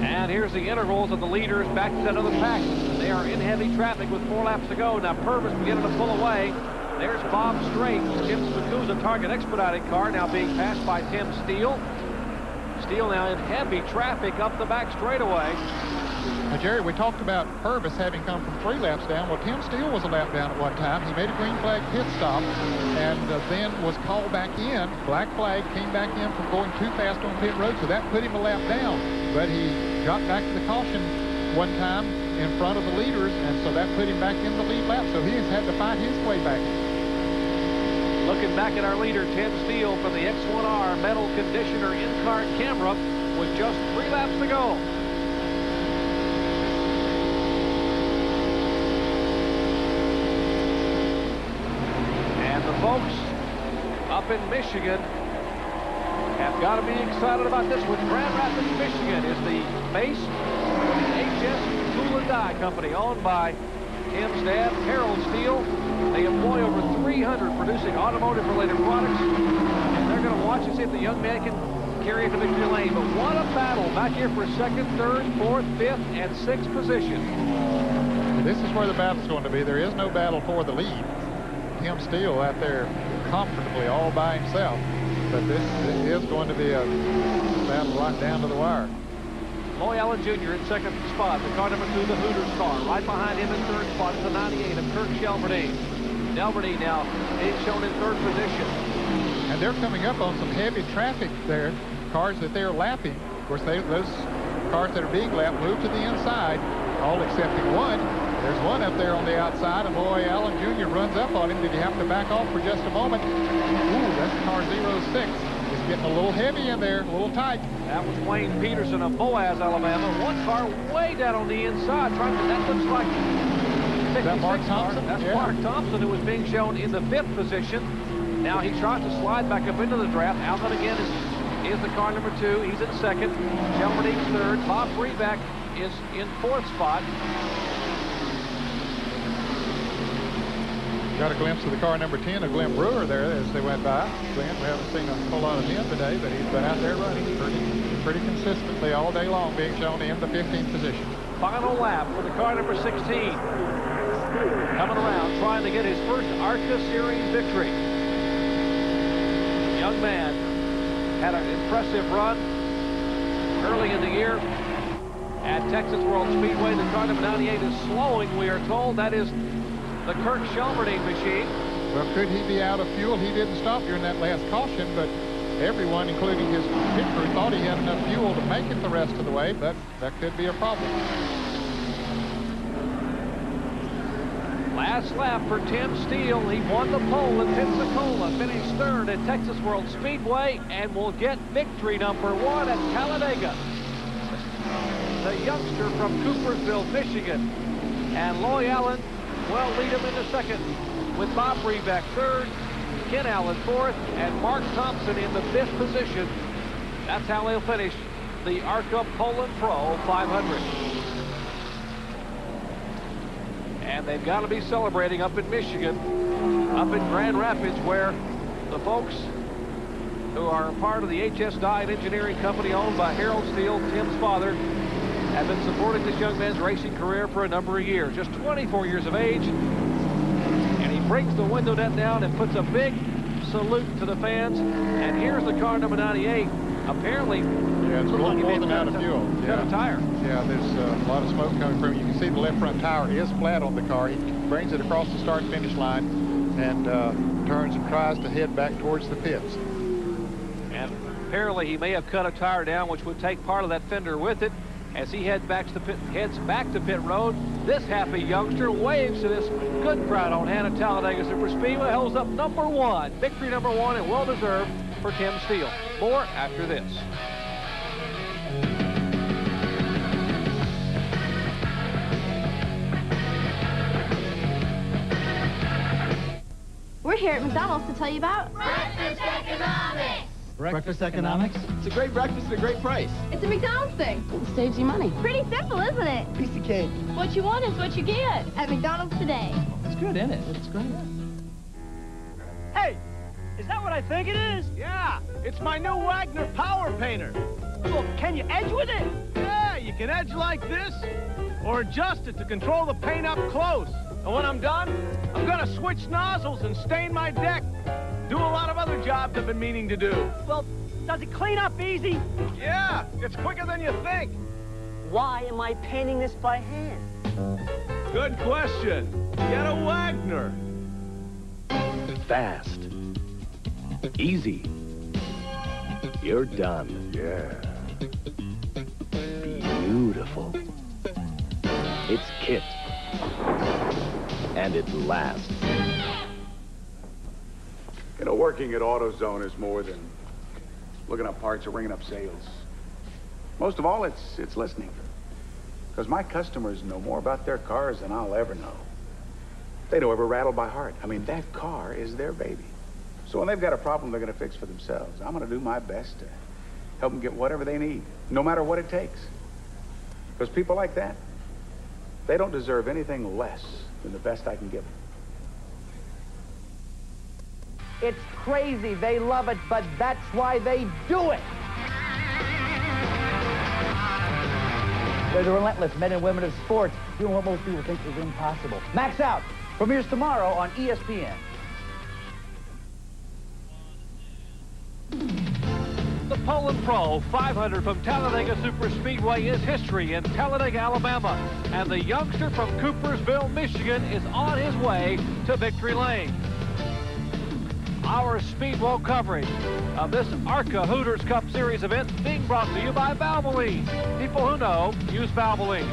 And here's the intervals of the leaders back to that other pack. They are in heavy traffic with 4 laps to go. Now Purvis beginning to pull away. There's Bob Strait, Jim Spacuzza Target expedited car now being passed by Tim Steele. Steele now in heavy traffic up the back straightaway. Now, Jerry, we talked about Purvis having come from 3 laps down. Well, Tim Steele was a lap down at one time. He made a green flag pit stop and then was called back in. Black flag, came back in from going too fast on pit road, so that put him a lap down. But he got back to the caution one time in front of the leaders, and so that put him back in the lead lap. So he has had to fight his way back. Looking back at our leader, Tim Steele, from the X1R metal conditioner in-car camera with just 3 laps to go. And the folks up in Michigan have got to be excited about this one. Grand Rapids, Michigan is the base for the HS Poulan Die Company, owned by Tim's dad, Harold Steele. They employ over 300 producing automotive-related products, and they're going to watch and see if the young man can carry it to victory lane. But what a battle back here for 2nd, 3rd, 4th, 5th, and 6th position. This is where the battle's going to be. There is no battle for the lead. Tim Steele out there comfortably all by himself. But this is going to be a battle right down to the wire. Loy Allen Jr. in 2nd spot. The car number 2, the Hooters car. Right behind him in 3rd spot is the 98 of Kirk Shelberdine. Shelberdine now being shown in 3rd position. And they're coming up on some heavy traffic there. Cars that they're lapping. Of course, those cars that are being lapped move to the inside, all excepting one. There's one up there on the outside, and Loy Allen Jr. runs up on him. Did he have to back off for just a moment? Ooh, that's car 06. It's getting a little heavy in there, a little tight. That was Wayne Peterson of Boaz, Alabama. One car way down on the inside, trying to, that looks like is that Mark Thompson? That's Mark Thompson, who was being shown in the 5th position. Now he tries to slide back up into the draft. Allen again is the car number 2. He's in 2nd. Shelberdine's 3rd. Bob Freeback is in 4th spot. Got a glimpse of the car number 10 of Glenn Brewer there as they went by. Glenn, we haven't seen a whole lot of him today, but he's been out there running pretty consistently all day long, being shown in the 15th position. Final lap for the car number 16. Coming around, trying to get his first ARCA Series victory. Young man had an impressive run early in the year at Texas World Speedway. The car number 98 is slowing, we are told. That is the Kirk Shelberdine machine. Well, could he be out of fuel? He didn't stop during that last caution, but everyone, including his pit crew, thought he had enough fuel to make it the rest of the way, but that could be a problem. Last lap for Tim Steele. He won the pole in Pensacola, finished 3rd at Texas World Speedway, and will get victory number 1 at Talladega. The youngster from Coopersville, Michigan. And Loy Allen will lead him into 2nd, with Bob Freeback 3rd, Ken Allen 4th, and Mark Thompson in the 5th position. That's how they'll finish the ARCA Poulan Pro 500. And they've got to be celebrating up in Michigan, up in Grand Rapids, where the folks who are a part of the HS Die Engineering Company owned by Harold Steele, Tim's father, have been supporting this young man's racing career for a number of years. Just 24 years of age. And he brings the window net down and puts a big salute to the fans. And here's the car number 98. Apparently, yeah, it's a little more than out of fuel. Cut a tire. Yeah, there's a lot of smoke coming from it. You can see the left front tire is flat on the car. He brings it across the start-finish line and turns and tries to head back towards the pits. And apparently he may have cut a tire down, which would take part of that fender with it. As he heads back to pit road, this happy youngster waves to this good crowd on hand at Talladega Superspeedway, holds up number 1, victory number 1, and well-deserved for Tim Steele. More after this. We're here at McDonald's to tell you about Breakfast Economics. Breakfast economics? It's a great breakfast at a great price. It's a McDonald's thing. It saves you money. Pretty simple, isn't it? Piece of cake. What you want is what you get at McDonald's today. It's good, isn't it? It's great. Hey, is that what I think it is? Yeah, it's my new Wagner Power Painter. Well, can you edge with it? Yeah, you can edge like this, or adjust it to control the paint up close. And when I'm done, I'm gonna switch nozzles and stain my deck. Do a lot of other jobs I've been meaning to do. Well, does it clean up easy? Yeah, it's quicker than you think. Why am I painting this by hand? Good question. Get a Wagner. Fast. Easy. You're done. Yeah. Beautiful. It's hit. And it lasts. You know, working at AutoZone is more than looking up parts or ringing up sales. Most of all, it's listening. Because my customers know more about their cars than I'll ever know. They know every rattle by heart. I mean, that car is their baby. So when they've got a problem they're going to fix for themselves, I'm going to do my best to help them get whatever they need, no matter what it takes. Because people like that, they don't deserve anything less than the best I can give them. It's crazy. They love it, but that's why they do it. They're the relentless men and women of sports, doing what most people think is impossible. Max Out premieres tomorrow on ESPN. The Poulan Pro 500 from Talladega Superspeedway is history in Talladega, Alabama. And the youngster from Coopersville, Michigan is on his way to victory lane. Our Speedwell coverage of this ARCA Hooters Cup Series event being brought to you by Valvoline. People who know use Valvoline.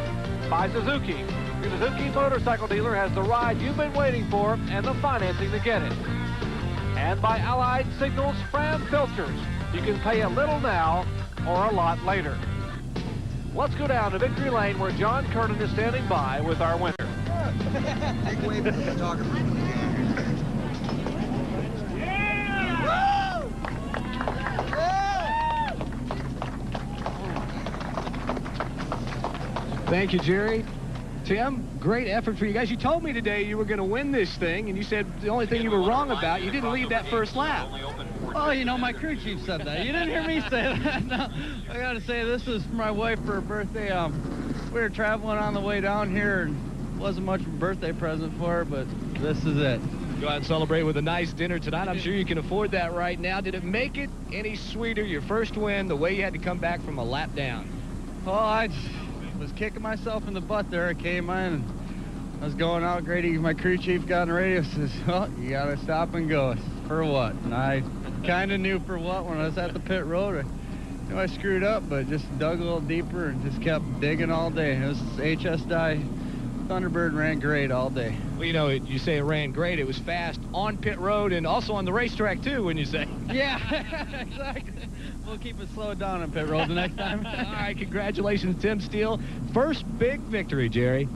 By Suzuki. Your Suzuki motorcycle dealer has the ride you've been waiting for and the financing to get it. And by Allied Signals Fram Filters. You can pay a little now or a lot later. Let's go down to victory lane where John Kernan is standing by with our winner. Big wave for the photographer. Thank you, Jerry. Tim, great effort for you guys. You told me today you were going to win this thing, and you said the only thing you were wrong about, you didn't lead that first lap. Oh, you know, my crew chief said that. You didn't hear me say that. No, I got to say, this is for my wife for her birthday. We were traveling on the way down here, and wasn't much of a birthday present for her, but this is it. Go out and celebrate with a nice dinner tonight. I'm sure you can afford that right now. Did it make it any sweeter, your first win, the way you had to come back from a lap down? Well, I was kicking myself in the butt there. I came in, and I was going out. Grady, my crew chief, got on the radio, says, oh, you got to stop and go. For what? And I kind of knew for what when I was at the pit road. I screwed up, but just dug a little deeper and just kept digging all day. It was HS die. Thunderbird ran great all day. Well, you know, you say it ran great. It was fast on pit road and also on the racetrack, too, when you say. Yeah, exactly. We'll keep it slowed down on pit road the next time. All right, congratulations, Tim Steele. First big victory, Jerry.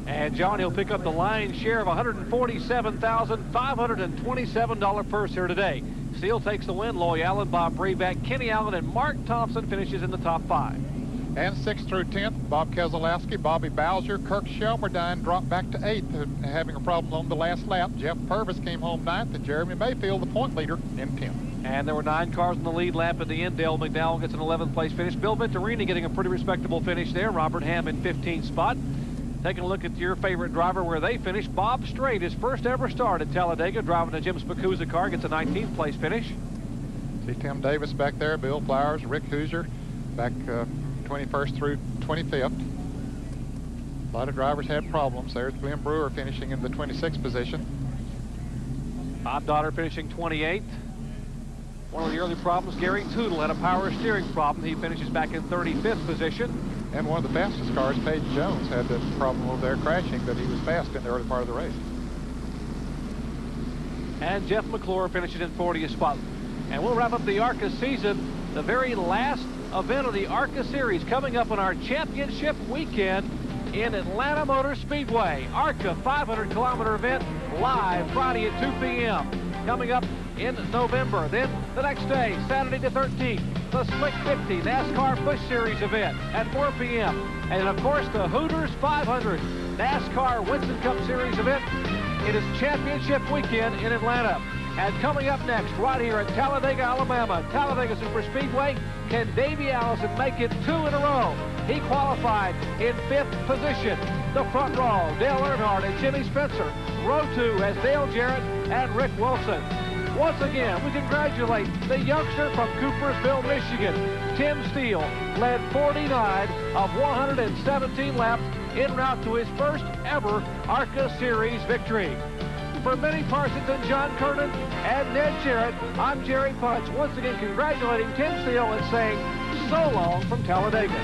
And John, he'll pick up the lion's share of $147,527 purse here today. Steele takes the win. Loy Allen, Bob Breback, Kenny Allen, and Mark Thompson finishes in the top 5. And 6th through 10th, Bob Keselowski, Bobby Bowser, Kirk Shelmerdine dropped back to 8th, having a problem on the last lap. Jeff Purvis came home 9th, and Jeremy Mayfield, the point leader, in 10th. And there were 9 cars in the lead lap at the end. Dale McDowell gets an 11th place finish. Bill Venturini getting a pretty respectable finish there. Robert Ham in 15th spot. Taking a look at your favorite driver where they finished. Bob Strait, his first ever start at Talladega, driving a Jim Spacuzza car, gets a 19th place finish. See Tim Davis back there, Bill Flowers, Rick Hoosier, back 21st through 25th. A lot of drivers had problems. There's Glenn Brewer finishing in the 26th position. Bob Dotter finishing 28th. One of the early problems, Gary Tootle had a power steering problem. He finishes back in 35th position. And one of the fastest cars, Paige Jones, had the problem over there crashing, but he was fast in the early part of the race. And Jeff McClure finishes in 40th spot. And we'll wrap up the ARCA season, the very last event of the ARCA series coming up on our championship weekend in Atlanta Motor Speedway. ARCA 500-kilometer event live Friday at 2 p.m. Coming up in November. Then the next day, Saturday the 13th, the Slick 50 NASCAR Push Series event at 4 p.m. And of course, the Hooters 500 NASCAR Winston Cup Series event. It is championship weekend in Atlanta. And coming up next, right here at Talladega, Alabama, Talladega Superspeedway, can Davey Allison make it 2 in a row? He qualified in 5th position. The front row, Dale Earnhardt and Jimmy Spencer. Row 2 has Dale Jarrett and Rick Wilson. Once again, we congratulate the youngster from Coopersville, Michigan. Tim Steele led 49 of 117 laps en route to his first ever ARCA Series victory. For Benny Parsons and John Kernan and Ned Jarrett, I'm Jerry Punch. Once again, congratulating Tim Steele and saying so long from Talladega.